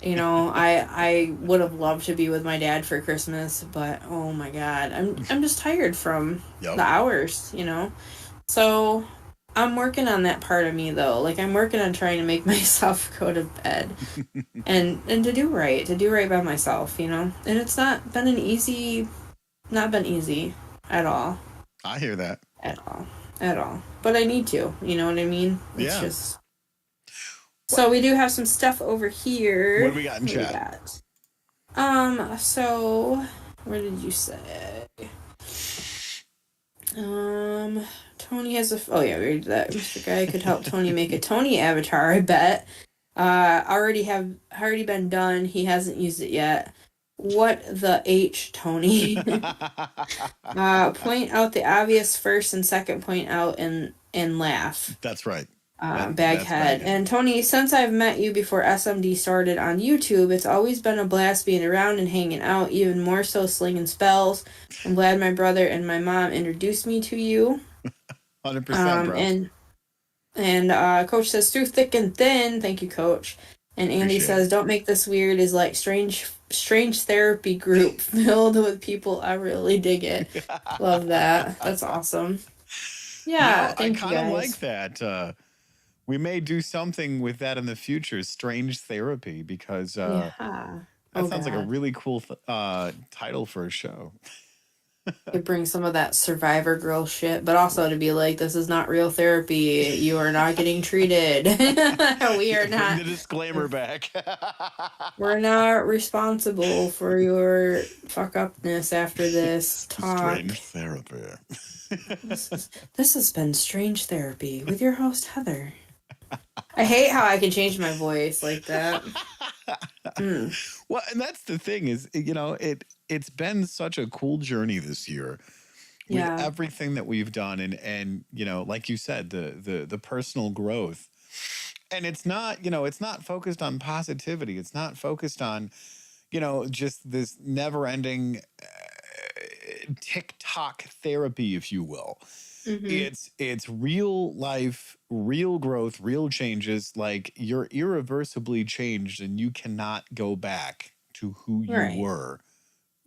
I would have loved to be with my dad for Christmas, but oh my god, I'm just tired from Yep. the hours. So I'm working on that part of me though. Like I'm working on trying to make myself go to bed and to do right by myself. And it's not been easy at all, I hear that. at all, at all. But I need to, you know what I mean? It's Yeah. just What so we do have some stuff over here. What do we got in What do we chat? got? So where did you say? Tony has a. Oh yeah, we did that. Mr. Guy could help Tony make a Tony avatar. I bet. Already been done. He hasn't used it yet. What the H, Tony? Point out the obvious first and second. Point out and laugh. That's right. That's Baghead. Baghead. And Tony, since I've met you before SMD started on YouTube, it's always been a blast being around and hanging out, even more so slinging spells. I'm glad my brother and my mom introduced me to you. 100%, bro. And Coach says, through thick and thin. Thank you, Coach. And Andy Appreciate says, it. don't make this weird is like strange therapy group filled with people. I really dig it. Love that. That's awesome. Yeah, I thank you kind of guys. like that. We may do something with that in the future, strange therapy, because Yeah. that Oh sounds like a God. really cool title for a show. It brings some of that survivor girl shit, but also to be like, this is not real therapy. You are not getting treated. We Yeah, are bring not. the disclaimer back. We're not responsible for your fuck upness after this talk. Strange therapy. This has been Strange Therapy with your host Heather. I hate how I can change my voice like that. Mm. Well, and that's the thing is, it's been such a cool journey this year with Yeah. everything that we've done, and like you said, the personal growth. And it's not focused on positivity. It's not focused on, just this never ending TikTok therapy, if you will. Mm-hmm. It's real life, real growth, real changes. Like, you're irreversibly changed and you cannot go back to who you Right. were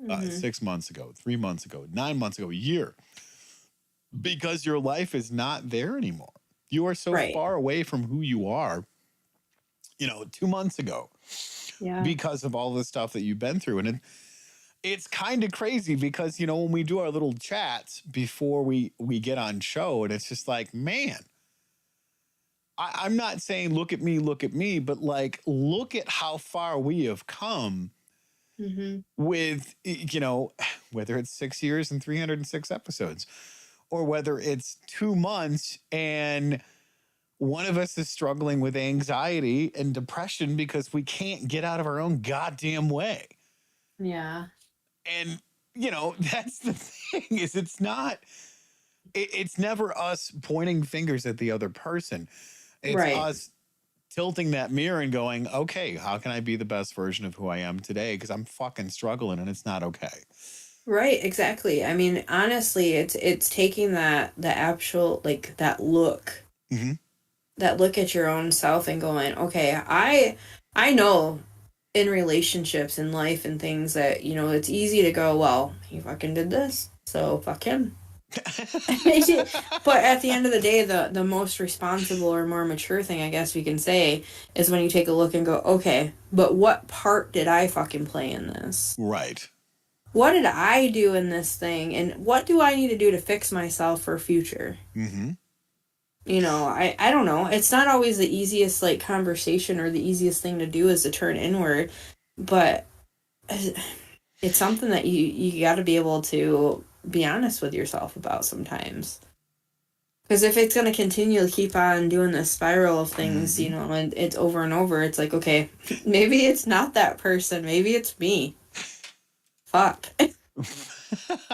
Mm-hmm. 6 months ago, 3 months ago, 9 months ago, a year, because your life is not there anymore. You are so Right. far away from who you are, 2 months ago, Yeah. because of all the stuff that you've been through. And it's kind of crazy because, when we do our little chats before we get on show, and it's just like, man, I'm not saying look at me, but like, look at how far we have come Mm-hmm. with, whether it's 6 years and 306 episodes, or whether it's 2 months and one of us is struggling with anxiety and depression because we can't get out of our own goddamn way. Yeah. And, that's the thing, is it's never us pointing fingers at the other person. It's Right. us tilting that mirror and going, okay, how can I be the best version of who I am today? Because I'm fucking struggling and it's not okay. Right, exactly. I mean, honestly, it's taking the actual like Mm-hmm. that look at your own self and going, okay, I know in relationships and life and things that, it's easy to go, well, he fucking did this, so fuck him. But at the end of the day, the most responsible or more mature thing I guess we can say is when you take a look and go, okay, but what part did I fucking play in this? Right. What did I do in this thing, and what do I need to do to fix myself for future? Mm-hmm. I don't know. It's not always the easiest like conversation or the easiest thing to do is to turn inward, but it's something that you got to be able to be honest with yourself about sometimes. Because if it's going to continue to keep on doing this spiral of things, Mm-hmm. and it's over and over, it's like, okay, maybe it's not that person. Maybe it's me. Fuck.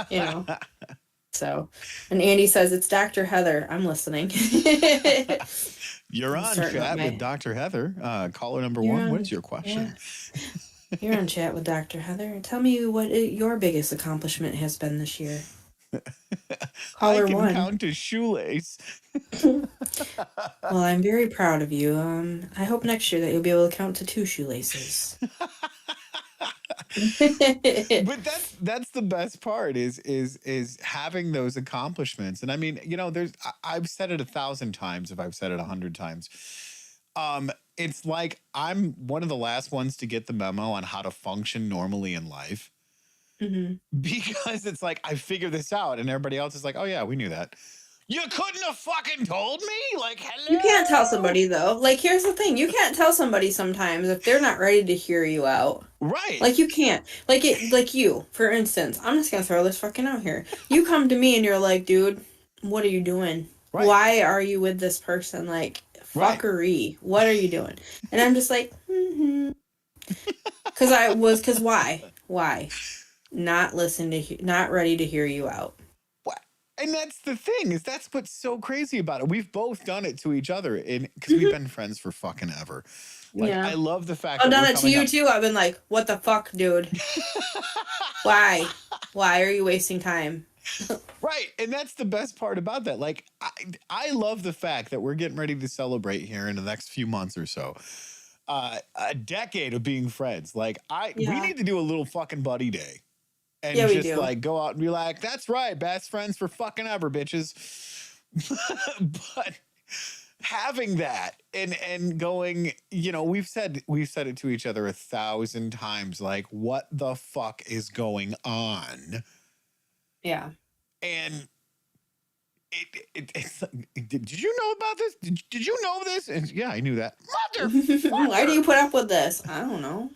you know? So, and Andy says, it's Dr. Heather. I'm listening. You're I'm on starting up chat with my. Dr. Heather. Caller number You're one. What is on. your Yeah. question? You're on chat with Dr. Heather. Tell me what your biggest accomplishment has been this year. I Caller can one. count a shoelace. Well, I'm very proud of you. I hope next year that you'll be able to count to 2 shoelaces. But that's the best part is having those accomplishments. And I mean, I've said it 1,000 times, if I've said it 100 times. It's like I'm one of the last ones to get the memo on how to function normally in life, hmm because it's like I figure this out and everybody else is like, oh yeah, we knew that. You couldn't have fucking told me? Like, You can't tell hello? somebody though. Like, here's the thing: you can't tell somebody sometimes if they're not ready to hear you out. Right. Like you can't. Like you, for instance. I'm just gonna throw this fucking out here. You come to me and you're like, dude, what are you doing? Right. Why are you with this person? Like, Right. fuckery. What are you doing? And I'm just like, mm-hmm. Cause why? Why? Not not ready to hear you out. What? And that's the thing, is that's what's so crazy about it. We've both done it to each other, and because we've hmm been friends for fucking ever. Like, I Yeah. love the fact I've that done we're it to coming you up. too. I've been like, what the fuck, dude? Why? Why are you wasting time? Right. And that's the best part about that. Like, I love the fact that we're getting ready to celebrate here in the next few months or so. A decade of being friends. Like, we Yeah. need to do a little fucking buddy day and Yeah, we just do. like go out and be like, that's right, best friends for fucking ever, bitches. But having that and going, we've said it to each other 1,000 times, like, what the fuck is going on? Yeah. And it's like, did you know about this? Did you know this? And yeah, I knew that. Why do Motherfucker. you put up with this? I don't know.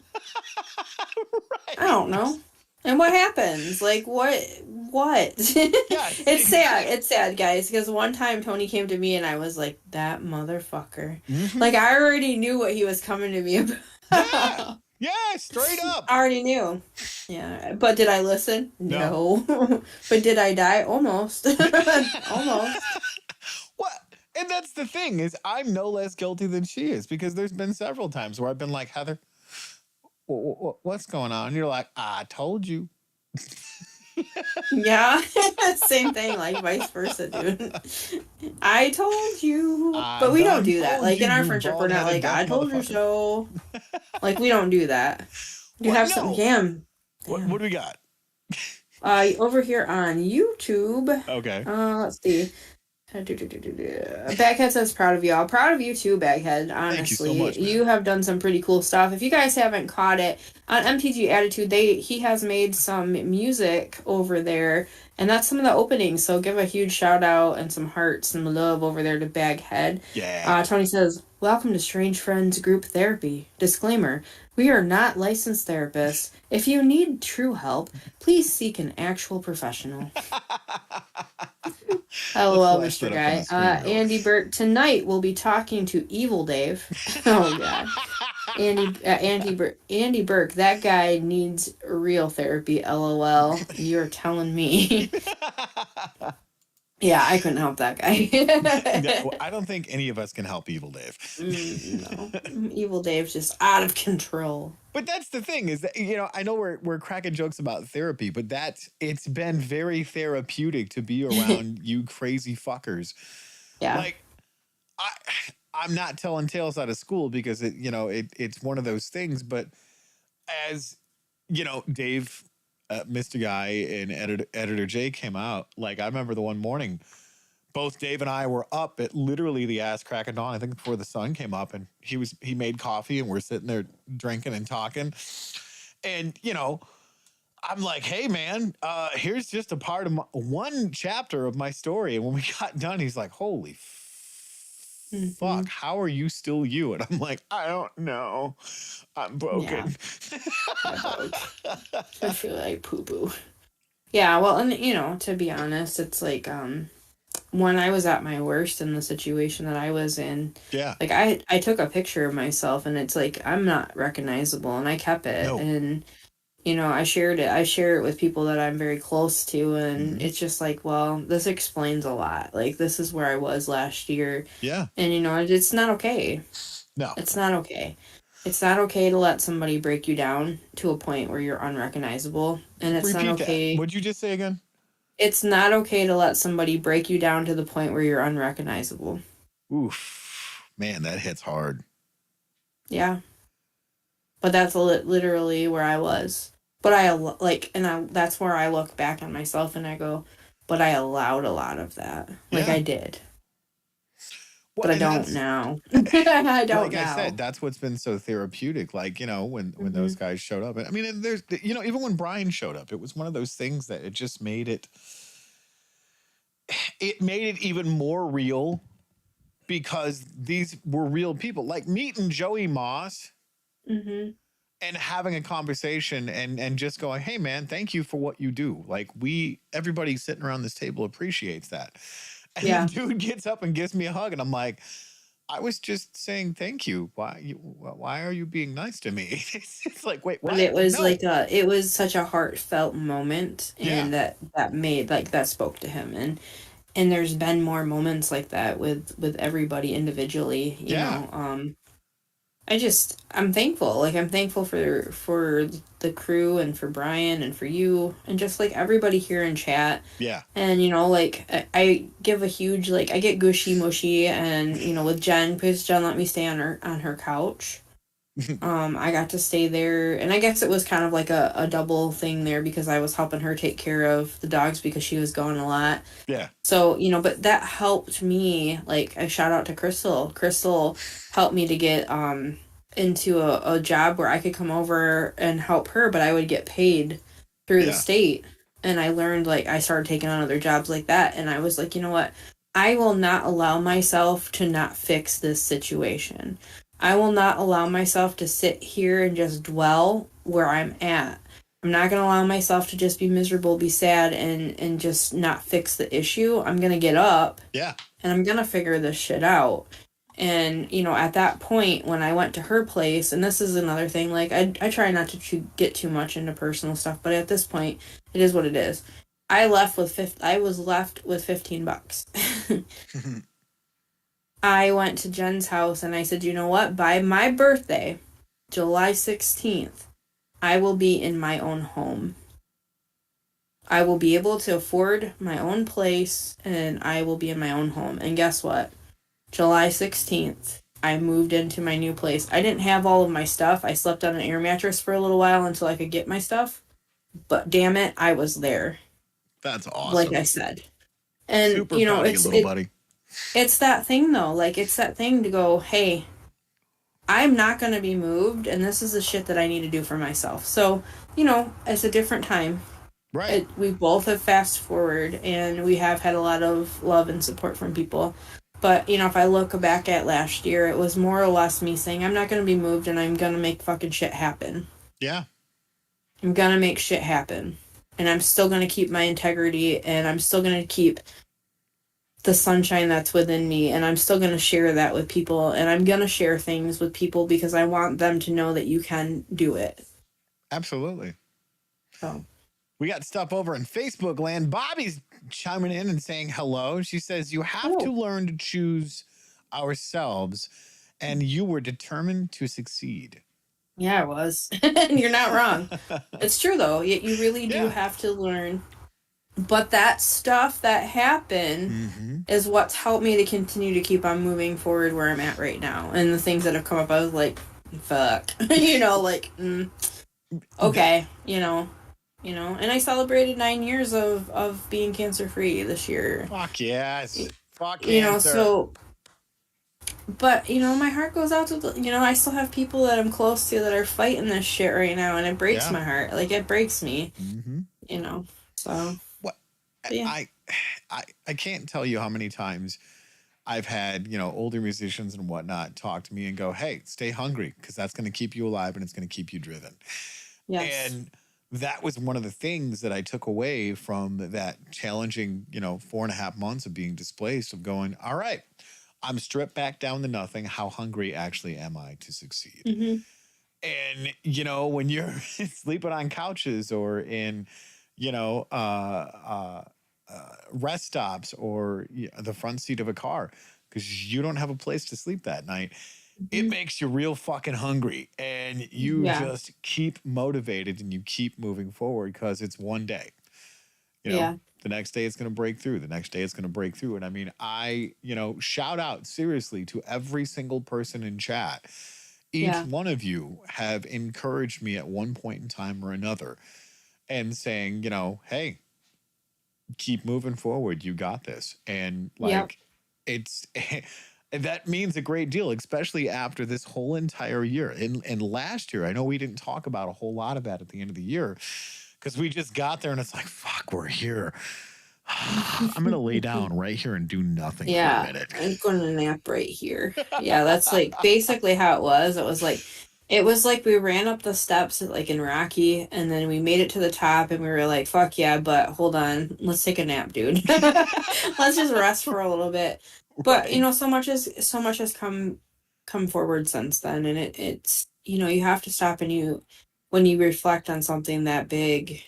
I don't Right. know. And what happens? Like what? What? Yes, It's sad. exactly. It's sad, guys. Because one time Tony came to me and I was like, "That motherfucker." Hmm. Like I already knew what he was coming to me Yeah. about. Yeah, straight up. I already knew. Yeah, but did I listen? No. No. But did I die? Almost. Almost. What? And that's the thing is I'm no less guilty than she is because there's been several times where I've been like, Heather, what's going on? And you're like, I told you. Yeah. Same thing, like vice versa, dude. I told you. I But we don't done do that. told Like you, in our you friendship, we're bald not headed like, deaf I told you motherfucker. so. Like we don't do that. You What? have some No. damn. What Damn. do we got? Over here on YouTube. Okay. Let's see. Baghead says proud of y'all. Proud of you too, Baghead. Thank you so Honestly, much, man. you have done some pretty cool stuff. If you guys haven't caught it on MTG Attitude, he has made some music over there, and that's some of the openings. So give a huge shout out and some hearts, some love over there to Baghead. Yeah. Tony says, "Welcome to Strange Friends Group Therapy." Disclaimer: We are not licensed therapists. If you need true help, please seek an actual professional. Let's LOL, flash Mr. that up on Guy. the screen real Andy Burt, tonight we'll be talking to Evil Dave. Oh, God. Andy Burke, that guy needs real therapy, LOL. You're telling me. Yeah, I couldn't help that guy. No, I don't think any of us can help Evil Dave. No. Evil Dave's just out of control. But that's the thing is that I know we're cracking jokes about therapy, but it's been very therapeutic to be around you crazy fuckers. Yeah. Like I I'm not telling tales out of school because it's one of those things, but as Dave, Mr. Guy and editor Jay came out, like I remember the one morning both Dave and I were up at literally the ass crack of dawn, I think before the sun came up, and he made coffee and we're sitting there drinking and talking. And I'm like, hey man, here's just a part of one chapter of my story. And when we got done, he's like, holy Mm-hmm. fuck, how are you still you? And I'm like, I don't know. I'm Yeah. broken. I broke. I feel like poo poo. Yeah, well, and to be honest, it's like when I was at my worst in the situation that I was in, Yeah. like I took a picture of myself and it's like I'm not recognizable and I kept it No. and I shared it. I share it with people that I'm very close to and Hmm. it's just like, well, this explains a lot. Like this is where I was last year Yeah. and it's not okay. No. It's not okay. It's not okay to let somebody break you down to a point where you're unrecognizable and it's not Repeat that. okay. What'd you just say again? It's not okay to let somebody break you down to the point where you're unrecognizable. Oof. Man, that hits hard. Yeah. But that's literally where I was. But that's where I look back on myself and I go, but I allowed a lot of that. Like Yeah. I did. Well, But I and don't that's now. I don't like I said, now. that's what's been so therapeutic. Like, when Hmm. those guys showed up. And I mean, and there's even when Brian showed up, it was one of those things that it just made it even more real because these were real people. Like meeting Joey Moss Hmm. and having a conversation and just going, hey man, thank you for what you do. Like everybody sitting around this table appreciates that. And the Yeah. dude gets up and gives me a hug and I'm like, I was just saying thank you. Why are you being nice to me? It's like, wait, But what? No. it was such a heartfelt moment Yeah. and that spoke to him and there's been more moments like that with everybody individually, Yeah. I'm thankful. Like I'm thankful for the crew and for Brian and for you and just like everybody here in chat. Yeah. And like I give a huge like I get gushy mushy and with Jen because Jen let me stay on her couch. I got to stay there and I guess it was kind of like a double thing there because I was helping her take care of the dogs because she was gone a lot. Yeah. So, but that helped me. Like, I shout out to Crystal. Crystal helped me to get into a job where I could come over and help her, but I would get paid through the Yeah. state. and I learned, like, I started taking on other jobs like that, and I was like, you know what? I will not allow myself to not fix this situation. I will not allow myself to sit here and just dwell where I'm at. I'm not going to allow myself to just be miserable, be sad, and just not fix the issue. I'm going to get up Yeah. and I'm going to figure this shit out. And, you know, at that point, when I went to her place, and this is another thing, like, I try not to get too much into personal stuff, but at this point, it is what it is. I was left with $15. I went to Jen's house and I said, you know what? By my birthday, July 16th, I will be in my own home. I will be able to afford my own place and I will be in my own home. And guess what? July 16th, I moved into my new place. I didn't have all of my stuff. I slept on an air mattress for a little while until I could get my stuff. But damn it, I was there. That's Like awesome. I said. And Super proud of you, little buddy. it's that thing though. Like, it's that thing to go, hey, I'm not going to be moved, and this is the shit that I need to do for myself. So, you know, it's a different time. Right. We both have fast forward, and we have had a lot of love and support from people. But, you know, if I look back at last year, it was more or less me saying, I'm not going to be moved, and I'm going to make fucking shit happen. Yeah. I'm going to make shit happen. And I'm still going to keep my integrity, and I'm still going to keep the sunshine that's within me, and I'm still going to share that with people, and I'm going to share things with people because I want them to know that you can do it. Absolutely. So we got stuff over in Facebook land. Bobby's chiming in and saying hello. She says, you have to learn to choose ourselves, and you were determined to succeed. Yeah, I was. You're not wrong. It's true, though. You really do have to learn. But that stuff that happened is what's helped me to continue to keep on moving forward where I'm at right now. And the things that have come up, I was like, fuck. You know, like, okay, you know. And I celebrated 9 years of being cancer-free this year. Fuck yes. Fuck cancer. You know, so... But, you know, my heart goes out to, you know, I still have people that I'm close to that are fighting this shit right now, and it breaks my heart. Like, it breaks me, you know, so... I can't tell you how many times I've had, you know, older musicians and whatnot talk to me and go, hey, stay hungry because that's going to keep you alive and it's going to keep you driven. Yes. And that was one of the things that I took away from that challenging, you know, 4.5 months of being displaced, of going, all right, I'm stripped back down to nothing. How hungry actually am I to succeed? And, you know, when you're sleeping on couches or in, you know, rest stops or the front seat of a car because you don't have a place to sleep that night, it makes you real fucking hungry, and you just keep motivated and you keep moving forward because it's one day. You know, the next day it's going to break through. The next day it's going to break through. And I mean, you know, shout out seriously to every single person in chat. Each one of you have encouraged me at one point in time or another and saying, you know, hey, keep moving forward. You got this. And like, it's, that means a great deal, especially after this whole entire year. And last year, I know we didn't talk about a whole lot of that at the end of the year because we just got there and it's like, fuck, we're here. I'm going to lay down right here and do nothing for a minute. I'm going to nap right here. Yeah, that's like basically how it was. It was like we ran up the steps like in Rocky, and then we made it to the top, and we were like, fuck yeah, but hold on, let's take a nap, dude. Let's just rest for a little bit. But you know, so much has come forward since then, and it's you know, you have to stop and when you reflect on something that big,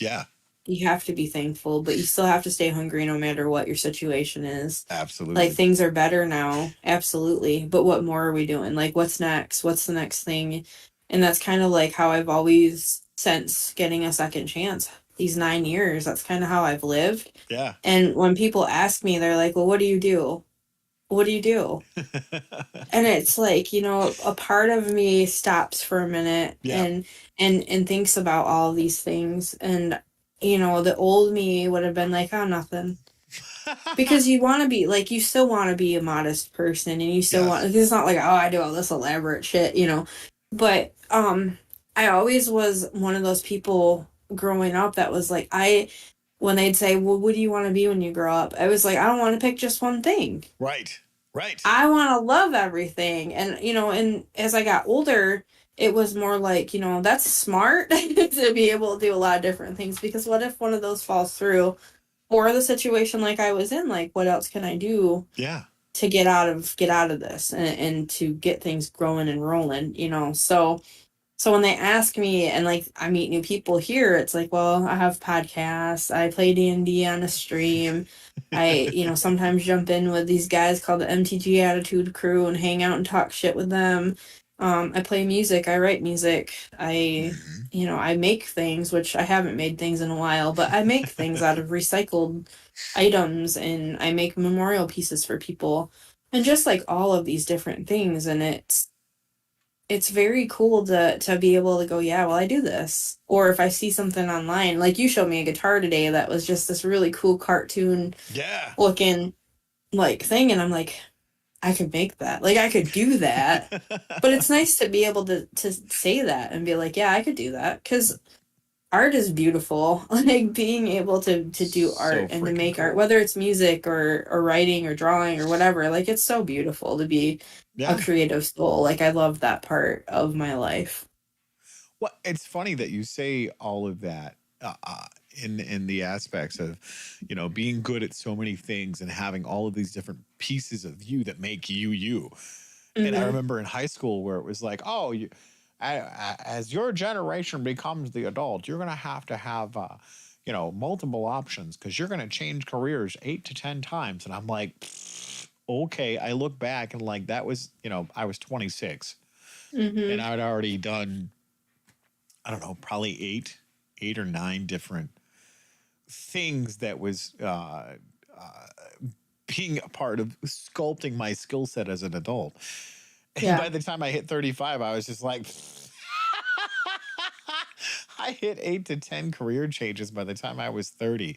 you have to be thankful, but you still have to stay hungry no matter what your situation is. Absolutely. Like, things are better now. Absolutely. But what more are we doing? Like, what's next? What's the next thing? And that's kind of like how I've always, since getting a second chance, these 9 years, that's kind of how I've lived. Yeah. And when people ask me, they're like, well, what do you do? What do you do? And it's like, you know, a part of me stops for a minute and thinks about all these things. And you know, the old me would have been like, oh, nothing. Because you want to be, like, you still want to be a modest person, and you still want, it's not like, oh, I do all this elaborate shit, you know. But I always was one of those people growing up that was like, when they'd say, well, what do you want to be when you grow up? I was like, I don't want to pick just one thing. Right. Right. I want to love everything. And, and as I got older, it was more like, that's smart to be able to do a lot of different things, because what if one of those falls through, or the situation like I was in, like, what else can I do Yeah. to get out of this, and to get things growing and rolling, so when they ask me, and like I meet new people here, it's like, well, I have podcasts, I play D&D on a stream. I, sometimes jump in with these guys called the MTG Attitude Crew and hang out and talk shit with them. I play music, I write music. Mhm. I make things, which I haven't made things in a while, but I make things out of recycled items, and I make memorial pieces for people, and just like all of these different things. And it's very cool to be able to go, yeah, well, I do this. Or if I see something online, like you showed me a guitar today that was just this really cool cartoon Yeah. looking like thing, and I'm like, I could make that. Like, I could do that. But it's nice to be able to say that and be like, yeah, I could do that, because art is beautiful. Like, being able to do So art and to freaking make art, cool. whether it's music or writing or drawing or whatever, like, it's so beautiful to be a Yeah. creative soul. Like, I love that part of my life. Well, it's funny that you say all of that in the aspects of, being good at so many things and having all of these different pieces of you that make you you. And I Mm-hmm. remember in high school where it was like, oh, as your generation becomes the adult, you're going to have, multiple options because you're going to change careers 8 to 10 times. And I'm like, okay. I look back and like that was, I was 26 and Mm-hmm. I'd already done, I don't know, probably eight or nine different things that was being a part of sculpting my skill set as an adult. And by Yeah. the time I hit 35, I was just like, I hit 8 to 10 career changes by the time I was 30.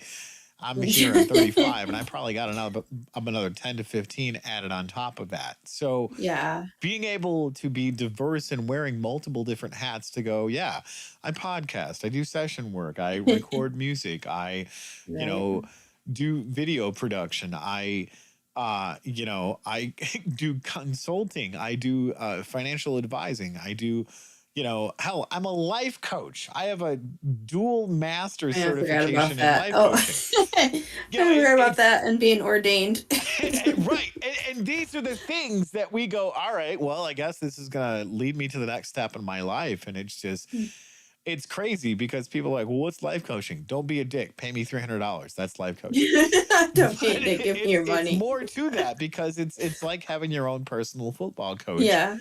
I'm here at 35, and I probably got another 10 to 15 added on top of that. So Yeah. being able to be diverse and wearing multiple different hats to go, yeah, I podcast, I do session work, I record music, I, you Right. know, do video production, I do consulting, I do financial advising, I do, hell, I'm a life coach. I have a dual master's I forgot about certification in that. life Oh, coaching. I forgot about It's that and being ordained. right. And these are the things that we go, all right, well, I guess this is going to lead me to the next step in my life. And it's just, it's crazy because people are like, well, what's life coaching? Don't be a dick. Pay me $300. That's life coaching. Don't But need to give me your it's money. more to that because it's like having your own personal football coach. Yeah.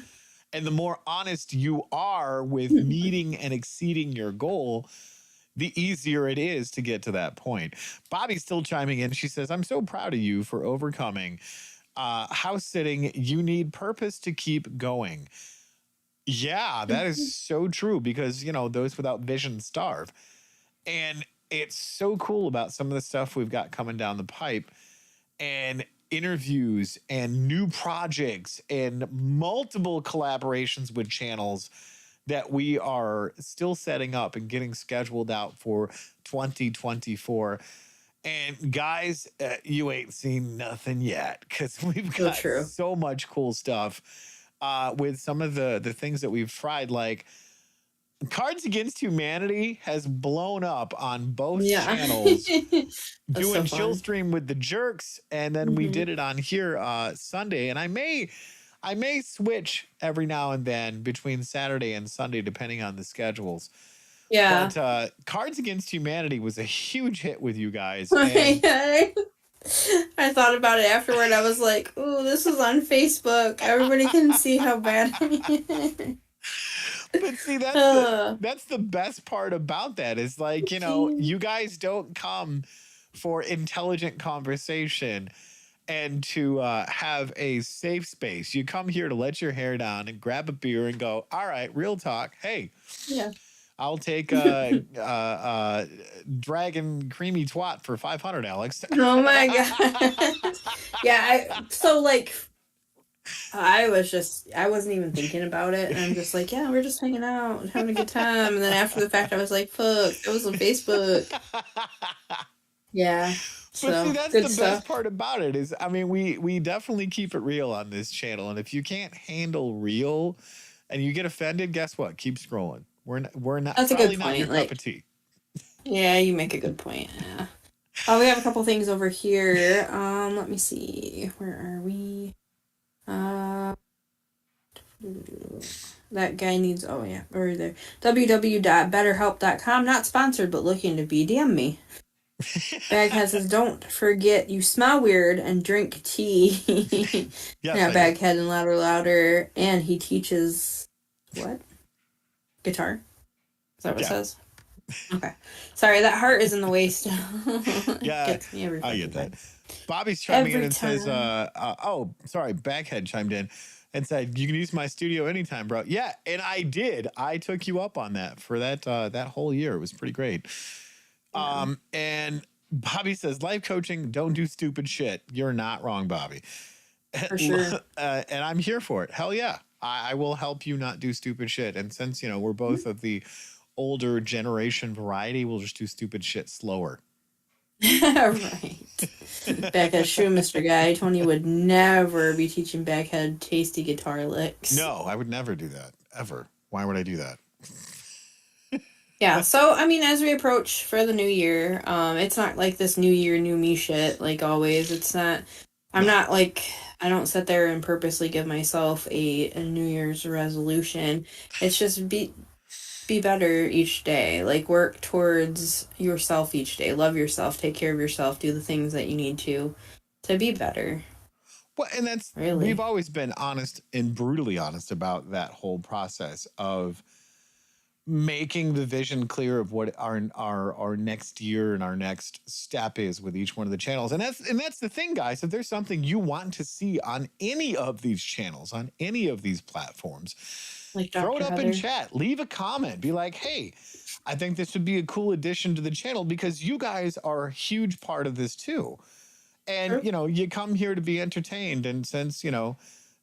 And the more honest you are with meeting and exceeding your goal, the easier it is to get to that point. Bobby's still chiming in. She says, I'm so proud of you for overcoming house sitting. You need purpose to keep going. Yeah, that is so true because, those without vision starve. And it's so cool about some of the stuff we've got coming down the pipe and interviews and new projects and multiple collaborations with channels that we are still setting up and getting scheduled out for 2024. And guys, you ain't seen nothing yet because we've So got true. so much cool stuff with some of the things that we've tried. Like Cards Against Humanity has blown up on both Yeah. channels That's so doing chill fun. stream with the jerks, and then we Hmm. did it on here Sunday. And I may switch every now and then between Saturday and Sunday depending on the schedules. Yeah. But Cards Against Humanity was a huge hit with you guys, and I thought about it afterward. I was like, "Ooh, this is on Facebook. Everybody can see how bad I am." but see uh, that's the best part about that is like, you guys don't come for intelligent conversation and to have a safe space. You come here to let your hair down and grab a beer and go, all right, real talk. Hey, yeah. I'll take a dragon creamy twat for 500, Alex. Oh my god. Yeah, so like I wasn't even thinking about it, and I'm just like, yeah, we're just hanging out and having a good time. And then after the fact I was like, fuck, it was on Facebook. Yeah. But see, So that's good the best stuff. part about it is, I mean, we definitely keep it real on this channel. And if you can't handle real and you get offended, guess what? Keep scrolling. We're not That's a good probably not your point. cup of Like, tea. yeah, you make a good point. Yeah. We have a couple things over here. Let me see. Where are we? Uh, that guy needs. Oh yeah, over there. www.betterhelp.com. Not sponsored, but looking to be. DM me. Baghead says, "Don't forget you smell weird and drink tea." Yes, Yeah, I do. Baghead and louder, louder, and he teaches what guitar? Is that what it Yeah. says? Okay. Sorry, that heart is in the waist. Yeah, Gets me every I get fucking that. time. Bobby's chiming in Every and says, time. oh, sorry, Backhead chimed in and said, you can use my studio anytime, bro. Yeah, and I did. I took you up on that for that whole year. It was pretty great. Yeah, And Bobby says, life coaching, don't do stupid shit. You're not wrong, Bobby. for sure. And I'm here for it. Hell yeah. I will help you not do stupid shit. And since, we're both of the older generation variety, we'll just do stupid shit slower. Right. Backhead shoe, Mr. Guy. Tony would never be teaching Backhead tasty guitar licks. No, I would never do that. Ever. Why would I do that? Yeah, so I mean, as we approach for the new year, it's not like this new year, new me shit, like always. It's not, I'm No. not like, I don't sit there and purposely give myself a New Year's resolution. It's just be better each day. Like work towards yourself each day. Love yourself, take care of yourself, do the things that you need to be better. Well, and we've Really. always been honest and brutally honest about that whole process of making the vision clear of what our next year and our next step is with each one of the channels. And that's the thing, guys. If there's something you want to see on any of these channels, on any of these platforms, Like throw it Dr. up in Heather. chat, leave a comment, be like, hey, I think this would be a cool addition to the channel because you guys are a huge part of this too. And True. you come here to be entertained. And since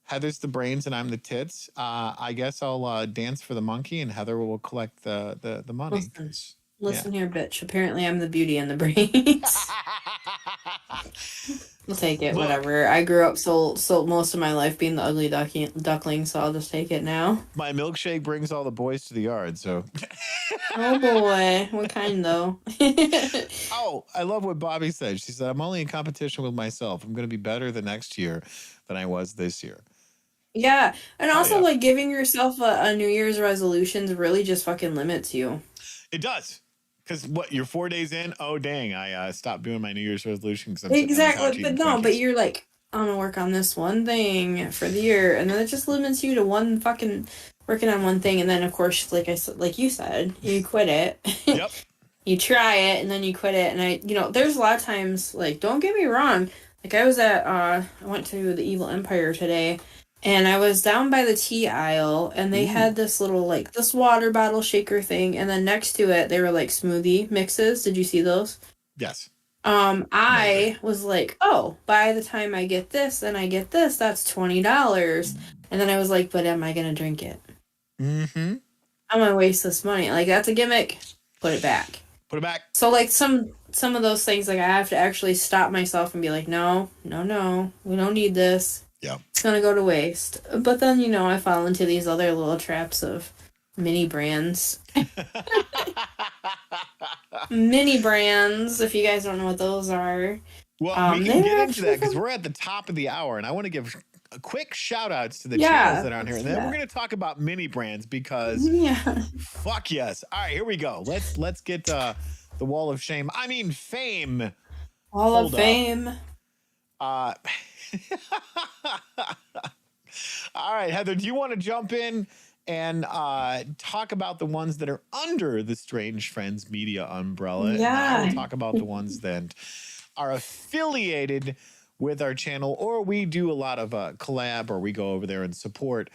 Heather's the brains and I'm the tits, I guess I'll dance for the monkey and Heather will collect the money. Listen. Yeah. Listen here, bitch. Apparently I'm the beauty and the brains. I'll take it, Look, whatever. I grew up so most of my life being the ugly duckling, so I'll just take it now. my milkshake brings all the boys to the yard. So, Oh boy, what kind though? oh, I love what Bobby said. She said, I'm only in competition with myself. I'm going to be better the next year than I was this year. Yeah, and Hell also yeah. like giving yourself a New Year's resolutions really just fucking limits you. It does. Because what, you're 4 days in? Oh, dang. I stopped doing my New Year's resolution because I'm sitting on the Exactly, couch but eating no, but Twinkies. you're like, I'm gonna work on this one thing for the year, and then it just limits you to one fucking working on one thing, and then of course, like I said, like you said, you quit it. Yep. You try it and then you quit it, and there's a lot of times, like, don't get me wrong, like I went to the Evil Empire today, and I was down by the tea aisle, and they Ooh. had this little, like, this water bottle shaker thing, and then next to it they were like smoothie mixes. Did you see those? Yes. Amazing. I was like, oh, by the time I get this and I get this, that's $20. And then I was like, but am I gonna drink it? Mm-hmm. I'm gonna waste this money. Like, that's a gimmick. Put it back. Put it back. So like some of those things, like I have to actually stop myself and be like, no, no, no, we don't need this. Yep. It's gonna go to waste. But then I fall into these other little traps of mini brands. Mini brands, if you guys don't know what those are. Well, we can They're get into actually that because from, we're at the top of the hour, and I want to give a quick shout outs to the channels yeah, that are on here. let's And do then we're that. going to talk about mini brands because Yeah. fuck yes. All right, here we go. Let's get the wall of shame. I mean fame. Hall of Hold up. Fame. Uh All right, Heather, do you want to jump in and talk about the ones that are under the Strange Friends Media umbrella? And then I will Yeah. talk about the ones that are affiliated with our channel, or we do a lot of collab, or we go over there and support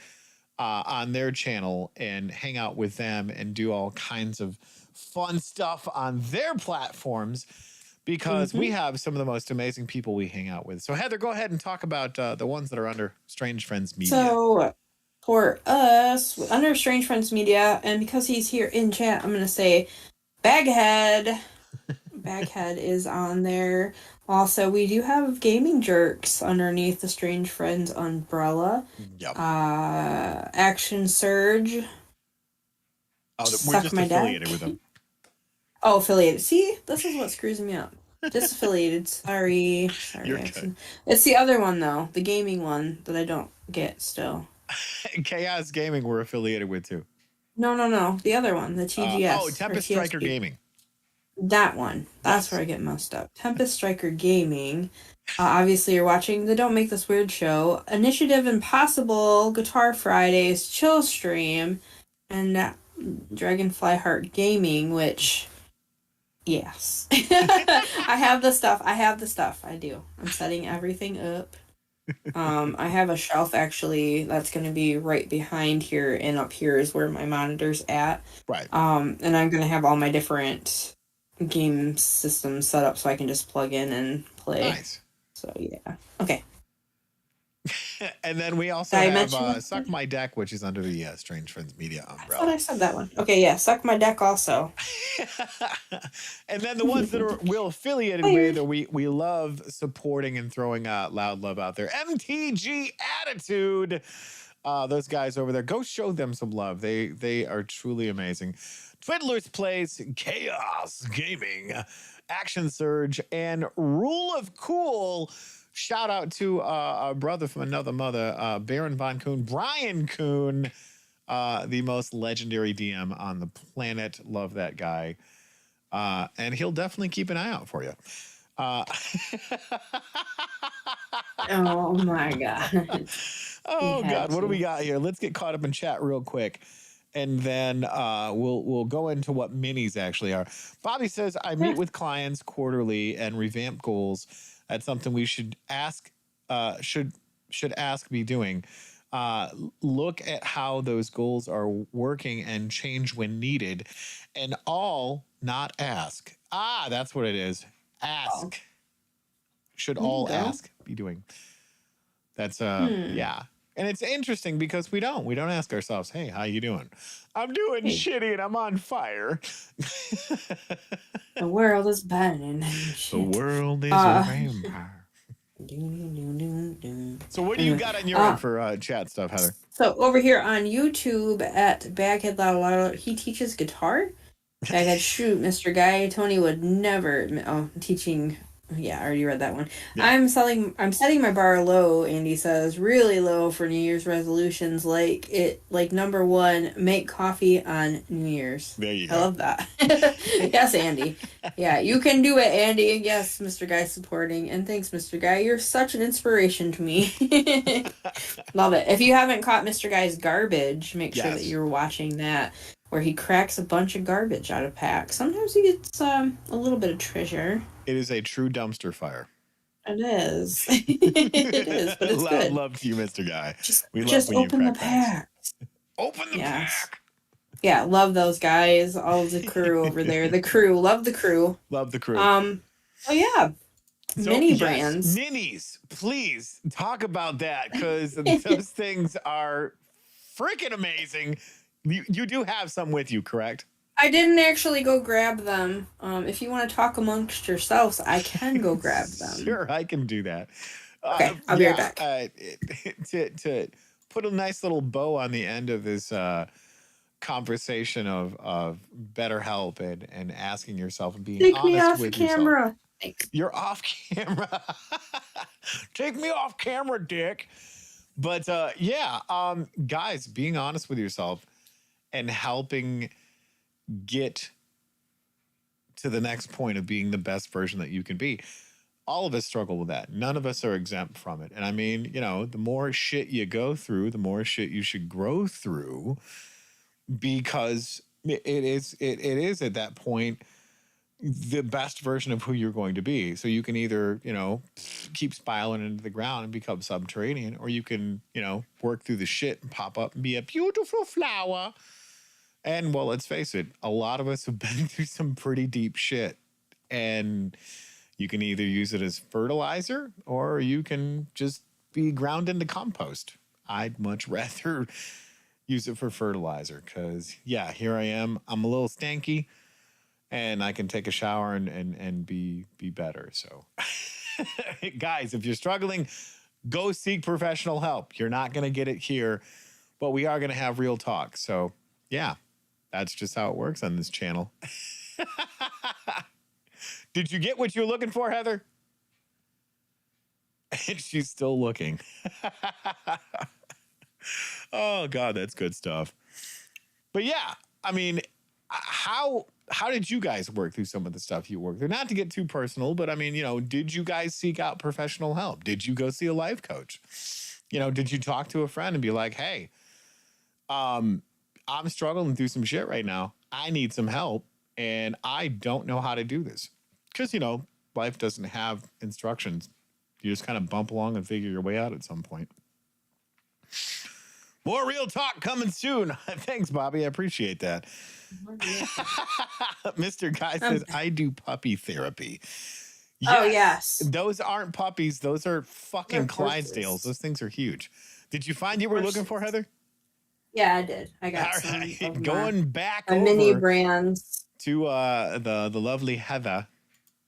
on their channel and hang out with them and do all kinds of fun stuff on their platforms because we hmm have some of the most amazing people we hang out with. So, Heather, go ahead and talk about the ones that are under Strange Friends Media. So for us, under Strange Friends Media, and because he's here in chat, I'm gonna say Baghead. Baghead is on there. Also, we do have Gaming Jerks underneath the Strange Friends umbrella. Yep. Action Surge. Oh, we're Suck just My affiliated Deck. with them. Oh, affiliated. See, this is what screws me up. Disaffiliated. Sorry, You're good. Action. It's the other one though, the gaming one that I don't get still. Chaos Gaming we're affiliated with too. No. The other one, the TGS or Tempest Striker TSP. Gaming. That one. That's Yes. where I get messed up. Tempest Striker Gaming. Obviously, you're watching the Don't Make This Weird show. Initiative Impossible, Guitar Fridays, Chill Stream, and Dragonfly Heart Gaming, which, yes. I have the stuff. I do. I'm setting everything up. I have a shelf actually that's going to be right behind here, and up here is where my monitor's at. Right. And I'm going to have all my different game systems set up so I can just plug in and play. Nice. So yeah. Okay. And then we also have Suck My Deck, which is under the Strange Friends Media I umbrella. thought I said that one. Okay, yeah. Suck My Deck also. And then the ones that we're affiliated with, or we love supporting and throwing loud love out there. MTG Attitude. Those guys over there, go show them some love. They are truly amazing. Twiddler's Place, Chaos Gaming, Action Surge, and Rule of Cool. Shout out to a brother from another mother, Baron Von Kuhn, Brian Kuhn, the most legendary DM on the planet. Love that guy. And he'll definitely keep an eye out for you. Oh my god. Oh god, what do we got here? Let's get caught up in chat real quick, and then we'll go into what minis actually are. Bobby says, I meet with clients quarterly and revamp goals. That's something we should ask be doing. Look at how those goals are working and change when needed, and all, not ask. That's what it is. Ask. Should all ask be doing. That's yeah. And it's interesting because we don't ask ourselves, hey, how you doing? I'm doing shitty and I'm on fire. The world is burning. The world is a vampire. So what do you got on your end for chat stuff, Heather? So over here on YouTube at Baghead Loud, he teaches guitar. Baghead, shoot, Mr. Guy. Tony would never. Teaching. Yeah, I already read that one. Yeah. I'm setting my bar low, Andy says, really low for New Year's resolutions. Like number 1, make coffee on New Year's. There you go. I love that. Yes, Andy. Yeah, you can do it, Andy. And yes, Mr. Guy supporting. And thanks, Mr. Guy. You're such an inspiration to me. Love it. If you haven't caught Mr. Guy's garbage, make sure that you're watching that, where he cracks a bunch of garbage out of packs. Sometimes he gets a little bit of treasure. It is a true dumpster fire. It is. It is, but it's good. Love to you, Mr. Guy. We love when open the pack. Open the pack. Yeah, love those guys. All of the crew over there. The crew. Love the crew. Love the crew. Oh yeah. So, mini brands. Minis. Please talk about that, because those things are freaking amazing. You do have some with you, correct? I didn't actually go grab them. If you want to talk amongst yourselves, I can go grab them. Sure, I can do that. Okay, I'll be right back. To put a nice little bow on the end of this conversation of BetterHelp and asking yourself and being Take honest me off with camera. yourself. Thanks. You're off camera. Take me off camera, dick. But guys, being honest with yourself and helping get to the next point of being the best version that you can be. All of us struggle with that. None of us are exempt from it. And I mean, the more shit you go through, the more shit you should grow through, because it is at that point the best version of who you're going to be. So you can either, keep spiraling into the ground and become subterranean, or you can, work through the shit and pop up and be a beautiful flower. And well, let's face it, a lot of us have been through some pretty deep shit, and you can either use it as fertilizer or you can just be ground into compost. I'd much rather use it for fertilizer because, here I am. I'm a little stanky, and I can take a shower and be better. So, guys, if you're struggling, go seek professional help. You're not going to get it here, but we are going to have real talk. So, yeah, that's just how it works on this channel. Did you get what you were looking for, Heather? And she's still looking. Oh God, that's good stuff. But yeah, I mean, how did you guys work through some of the stuff you worked through? Not to get too personal, but I mean, did you guys seek out professional help? Did you go see a life coach? Did you talk to a friend and be like, hey, I'm struggling through some shit right now. I need some help and I don't know how to do this. Because, life doesn't have instructions. You just kind of bump along and figure your way out at some point. More real talk coming soon. Thanks, Bobby. I appreciate that. Mr. Guy says, I do puppy therapy. Yes, oh, yes. Those aren't puppies. Those are fucking Clydesdales. Those things are huge. Did you find you were looking for, Heather? Yeah, I did. I got all some. Right. Going back over mini brands to the lovely Heather.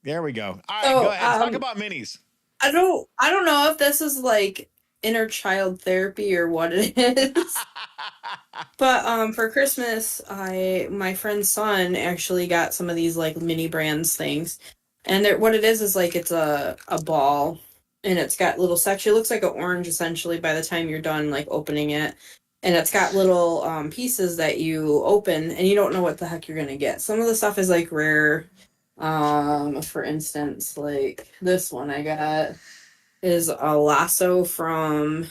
There we go. All right, go ahead. Talk about minis. I don't know if this is like inner child therapy or what it is. But for Christmas, my friend's son actually got some of these like mini brands things. And what it is like it's a ball and it's got little section. It looks like an orange essentially by the time you're done like opening it. And it's got little pieces that you open and you don't know what the heck you're gonna get. Some of the stuff is like rare. For instance, like this one I got is a lasso from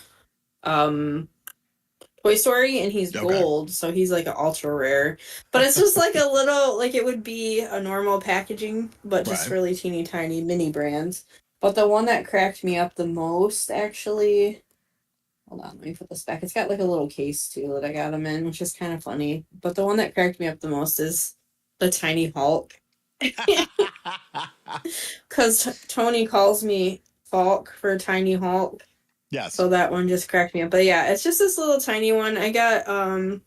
Toy Story, and he's gold, so he's like an ultra rare. But it's just like a little, like it would be a normal packaging, but just really teeny tiny mini brands. But the one that cracked me up the most, actually, hold on, let me put this back. It's got like a little case too that I got them in, which is kind of funny. But the one that cracked me up the most is the Tiny Hulk. Because Tony calls me Falk for Tiny Hulk. Yes. So that one just cracked me up. But yeah, it's just this little tiny one. I got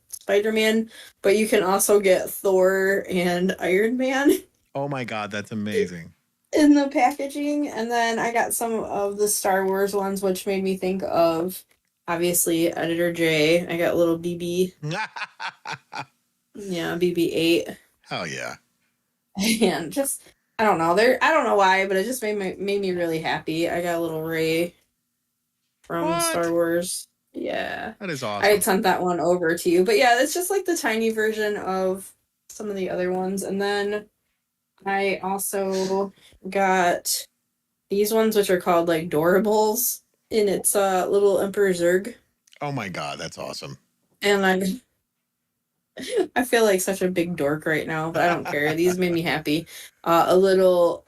Spider-Man, but you can also get Thor and Iron Man. Oh my God, that's amazing. In the packaging. And then I got some of the Star Wars ones, which made me think of, obviously, Editor J. I got little BB. Yeah, BB-8. Hell yeah. And just, I don't know. I don't know why, but it just made me really happy. I got a little Rey from Star Wars. Yeah. That is awesome. I sent that one over to you. But yeah, it's just like the tiny version of some of the other ones. And then I also got these ones, which are called like Doorables. And it's a little Emperor Zurg. Oh my God, that's awesome. And I feel like such a big dork right now, but I don't care. These made me happy. A little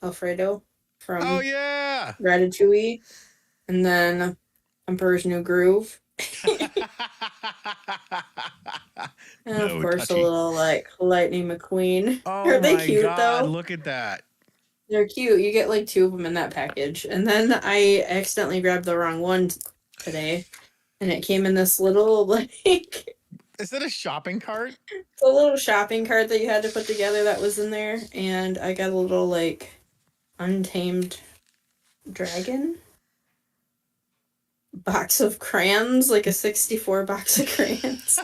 Alfredo from Ratatouille. And then Emperor's New Groove. And of course a little like Lightning McQueen. Oh, are they cute though? Look at that. They're cute. You get like 2 of them in that package. And then I accidentally grabbed the wrong one today. And it came in this little like... Is it a shopping cart? It's a little shopping cart that you had to put together that was in there. And I got a little like untamed dragon box of crayons, like a 64 box of crayons.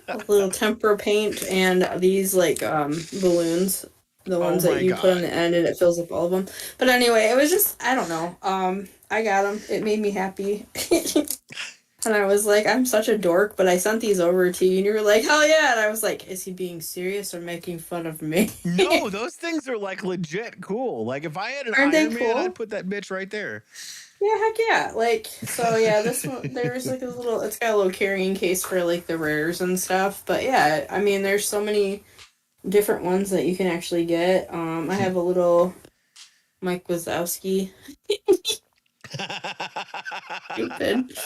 A little tempera paint and these like balloons, the ones that you put on the end and it fills up all of them. But anyway, it was just, I don't know. I got them. It made me happy. And I was like, I'm such a dork, but I sent these over to you and you were like, hell yeah. And I was like, is he being serious or making fun of me? No, those things are like legit cool. Like if I had an Iron Man, I'd put that bitch right there. Yeah, heck yeah. Like, so yeah, this one, there's like a little, it's got a little carrying case for like the rares and stuff. But yeah, I mean, there's so many different ones that you can actually get. I have a little Mike Wazowski. Stupid.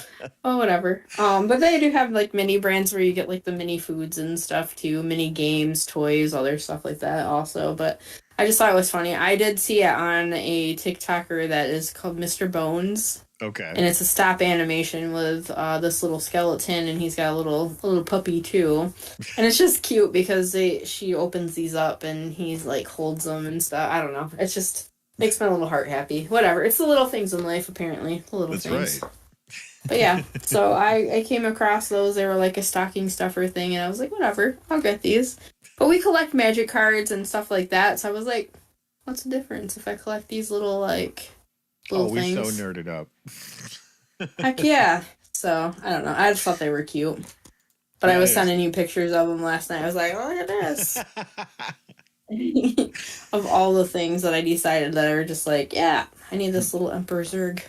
Oh, whatever. But they do have like mini brands where you get like the mini foods and stuff too, mini games, toys, other stuff like that also. But I just thought it was funny. I did see it on a TikToker that is called Mr. Bones. Okay. And it's a stop animation with this little skeleton, and he's got a little puppy too, and it's just cute because she opens these up and he's like holds them and stuff. I don't know. It's just makes my little heart happy. Whatever. It's the little things in life, apparently. The little That's things. right. But yeah, so I came across those. They were like a stocking stuffer thing, and I was like, whatever, I'll get these. But we collect magic cards and stuff like that, so I was like, what's the difference if I collect these little like Oh, little we so things? nerded up. Heck yeah. So I don't know. I just thought they were cute. But I That was is. sending you pictures of them last night. I was like, oh, look at this. Of all the things that I decided that are just like, yeah, I need this little Emperor Zurg.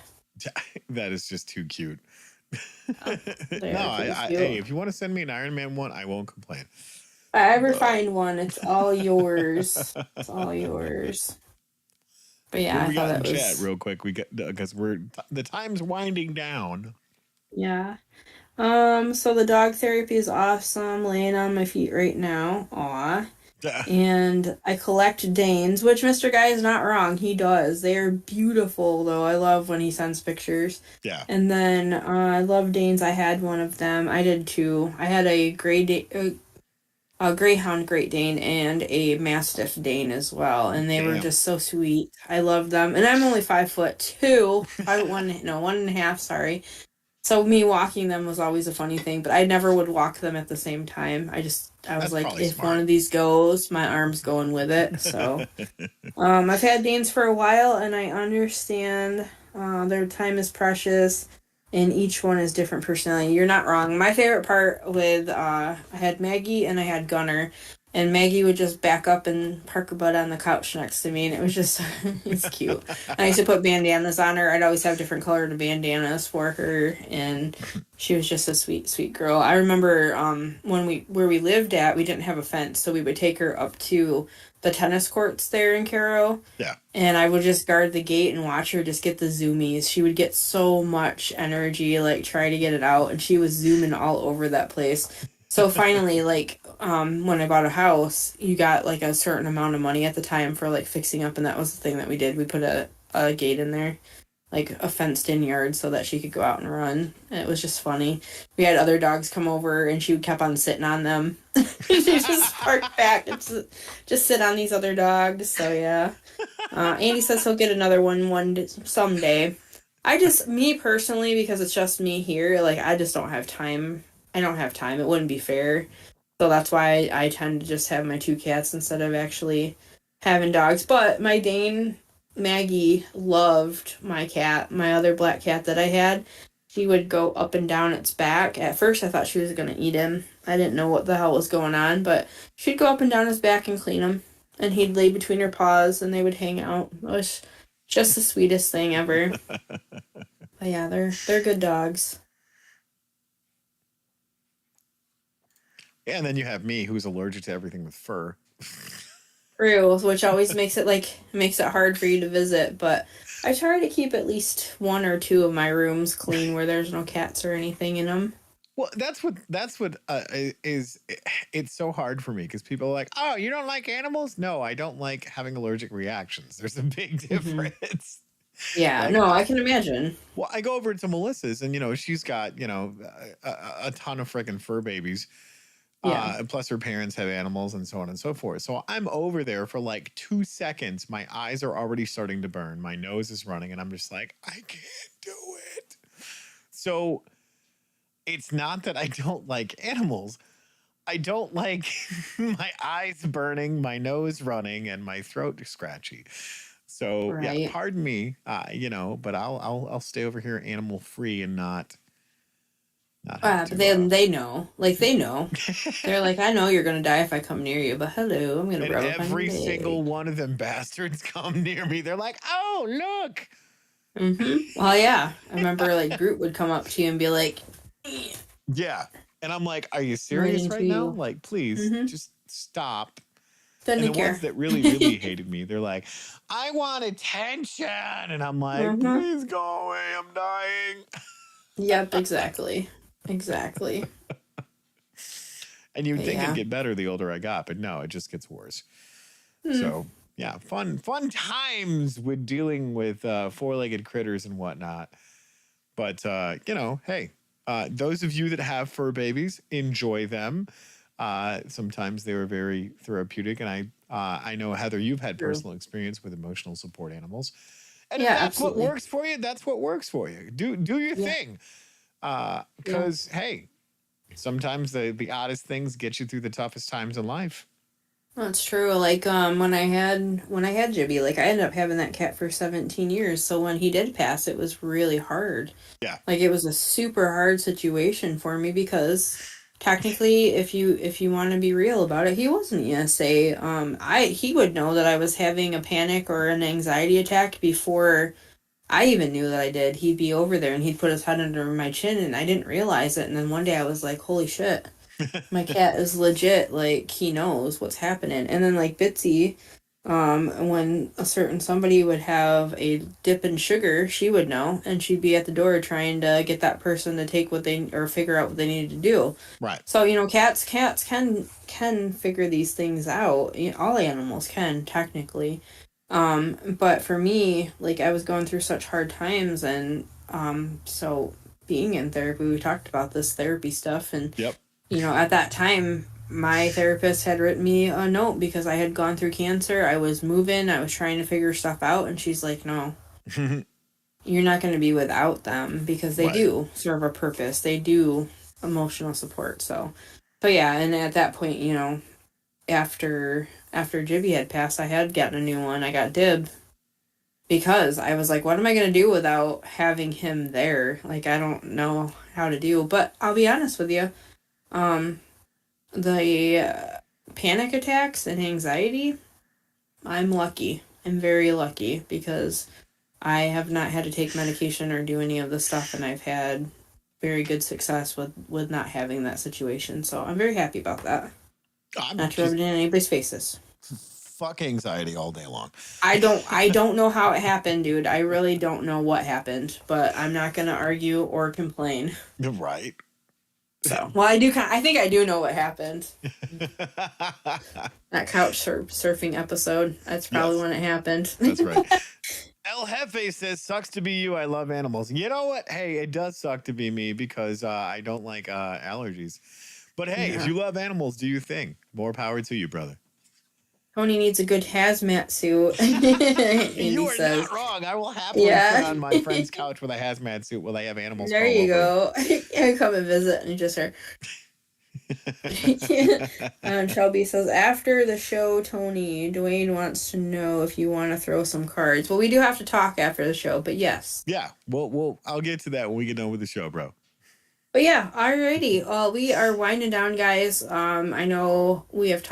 That is just too cute. Yeah, they No, are pretty hey, cute. if you want to send me an Iron Man one, I won't complain. If I ever But find one, it's all yours. It's all yours. But yeah, what do I we got thought in it chat, was, real quick? We get because the time's winding down. yeah. So the dog therapy is awesome. Laying on my feet right now. Aw. And I collect Danes, which Mr. Guy is not wrong. He does. They are beautiful, though. I love when he sends pictures. Yeah, And then I love Danes. I had one of them. I did too. I had a Greyhound Great Dane and a Mastiff Dane as well, and they were damn. just so sweet. I loved them, and I'm only 5'2", 5'1", no 1.5", sorry. So me walking them was always a funny thing, but I never would walk them at the same time. I was That's like, probably if one smart. of these goes, my arm's going with it. So I've had Danes for a while, and I understand their time is precious, and each one is different personality. You're not wrong. My favorite part with I had Maggie and I had Gunner, and Maggie would just back up and park her butt on the couch next to me, and it was just it's cute. I used to put bandanas on her. I'd always have different colored bandanas for her, and she was just a sweet, sweet girl. I remember when where we lived at, we didn't have a fence, so we would take her up to the tennis courts there in Caro, Yeah. and I would just guard the gate and watch her just get the zoomies. She would get so much energy, like try to get it out, and she was zooming all over that place. So finally, like, when I bought a house, you got like a certain amount of money at the time for like fixing up, and that was the thing that we did. We put a gate in there, like a fenced in yard, so that she could go out and run. And it was just funny. We had other dogs come over, and she kept on sitting on them. She just parked back and just sit on these other dogs. So yeah, Andy says he'll get another one someday. Me personally, because it's just me here. Like I just don't have time. I don't have time. It wouldn't be fair. So that's why I tend to just have my two cats instead of actually having dogs. But my Dane Maggie loved my cat, my other black cat that I had. She would go up and down its back. At first, I thought she was going to eat him. I didn't know what the hell was going on, but she'd go up and down his back and clean him. And he'd lay between her paws and they would hang out. It was just the sweetest thing ever. But yeah, they're good dogs. Yeah, and then you have me, who's allergic to everything with fur. True, which always makes it hard for you to visit, but I try to keep at least one or two of my rooms clean where there's no cats or anything in them. Well, that's what is. It's so hard for me because people are like, "Oh, you don't like animals?" No, I don't like having allergic reactions. There's a big Hmm. difference. Yeah, Like, no, I can imagine. well, I go over to Melissa's, and she's got a ton of freaking fur babies. Yeah. And plus, her parents have animals, and so on and so forth. So I'm over there for like 2 seconds. My eyes are already starting to burn. My nose is running, and I'm just like, I can't do it. So it's not that I don't like animals. I don't like my eyes burning, my nose running, and my throat scratchy. So yeah, Right. pardon me, but I'll stay over here animal free and not have But to. then they know. Like, they know. They're like, I know you're going to die if I come near you, but hello, I'm going to And rub up on your every single leg. one of them bastards come near me. They're like, "Oh, look." Well, yeah. I remember, like, Groot would come up to you and be like, Yeah. And I'm like, "Are you right serious into right now? you. Like, please Mm-hmm. just stop." And Didn't the ones care. that really, really hated me, they're like, "I want attention." And I'm like, Mm-hmm. "Please go away. I'm dying." Yep, exactly. Exactly. And you would But think it'd yeah. get better the older I got, but no, it just gets worse. Hmm. So yeah, fun times with dealing with four-legged critters and whatnot. But hey, those of you that have fur babies, enjoy them. Sometimes they are very therapeutic, and I know, Heather, you've had True. personal experience with emotional support animals, and if Yeah, that's what absolutely. works for you, that's what works for you. Do your Yeah. thing, Yeah. because hey, sometimes the oddest things get you through the toughest times in life. That's true. Like when I had Jibby, like I ended up having that cat for 17 years. So when he did pass, it was really hard. Yeah. Like it was a super hard situation for me because technically if you want to be real about it, he wasn't gonna say he would know that I was having a panic or an anxiety attack before I even knew that I did. He'd be over there and he'd put his head under my chin and I didn't realize it. And then one day I was like, holy shit, my cat is legit, like he knows what's happening. And then like Bitsy, when a certain somebody would have a dip in sugar, she would know and she'd be at the door trying to get that person to take what they or figure out what they needed to do. Right. So, cats can figure these things out. All animals can technically. But for me, like I was going through such hard times and so being in therapy, we talked about this therapy stuff and Yep. at that time, my therapist had written me a note because I had gone through cancer. I was moving, I was trying to figure stuff out, and she's like, no, you're not going to be without them because they Right. do serve a purpose. They do emotional support. So yeah, and at that point, after Jibby had passed, I had gotten a new one. I got Dib because I was like, what am I going to do without having him there? Like, I don't know how to do. But I'll be honest with you. Um, the panic attacks and anxiety, I'm lucky. I'm very lucky because I have not had to take medication or do any of the stuff, and I've had very good success with not having that situation. So I'm very happy about that. I'm Not to rub just it in anybody's faces. fuck anxiety all day long. I don't know how it happened, dude. I really don't know what happened, but I'm not gonna argue or complain. Right. So, well, I think I do know what happened. That surfing episode. That's probably Yes, when it happened. that's right. El Jefe says, sucks to be you. I love animals. You know what? Hey, it does suck to be me because I don't like allergies. But hey, if Yeah. you love animals, do your thing. More power to you, brother. Tony needs a good hazmat suit. Andy You are says. not wrong. I will happily sit Yeah. on my friend's couch with a hazmat suit while they have animals There crawl you over go. I come and visit and just her. him. Shelby says, after the show, Tony, Dwayne wants to know if you want to throw some cards. Well, we do have to talk after the show, but yes. Yeah, well, I'll get to that when we get done with the show, bro. But yeah, alrighty. We are winding down, guys. I know we have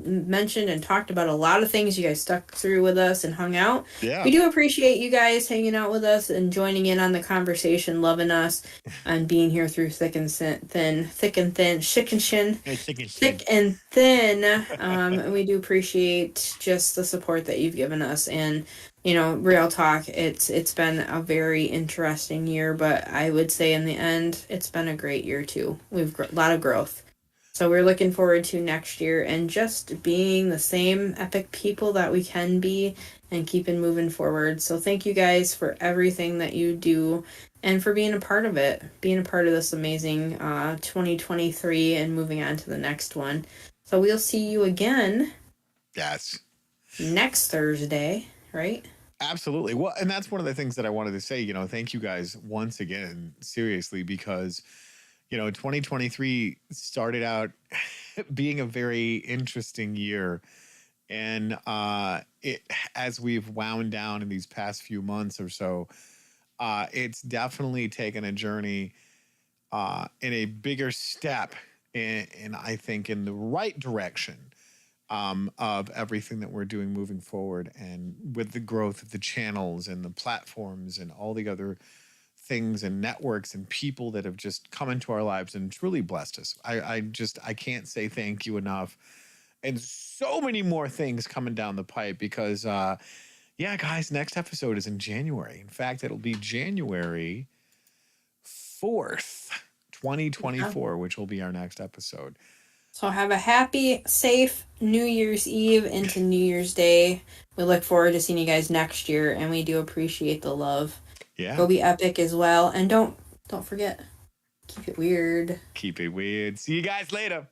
mentioned and talked about a lot of things. You guys stuck through with us and hung out. Yeah. We do appreciate you guys hanging out with us and joining in on the conversation, loving us, and being here through thick and thin, thick and shin, thick and thin. And we do appreciate just the support that you've given us and. Real talk, it's been a very interesting year, but I would say in the end, it's been a great year too. We've a lot of growth. So we're looking forward to next year and just being the same epic people that we can be and keeping moving forward. So thank you guys for everything that you do and for being a part of it, being a part of this amazing 2023 and moving on to the next one. So we'll see you again Yes. next Thursday. Right? Absolutely. Well, and that's one of the things that I wanted to say, thank you guys once again, seriously, because, 2023 started out being a very interesting year. And as we've wound down in these past few months or so, it's definitely taken a journey in a bigger step and I think in the right direction of everything that we're doing moving forward and with the growth of the channels and the platforms and all the other things and networks and people that have just come into our lives and truly blessed us. I can't say thank you enough. And so many more things coming down the pipe because, yeah, guys, next episode is in January. In fact, it'll be January 4th, 2024, which will be our next episode. So have a happy, safe New Year's Eve into New Year's Day. We look forward to seeing you guys next year, and we do appreciate the love. Yeah. Go be epic as well. And don't forget, keep it weird. Keep it weird. See you guys later.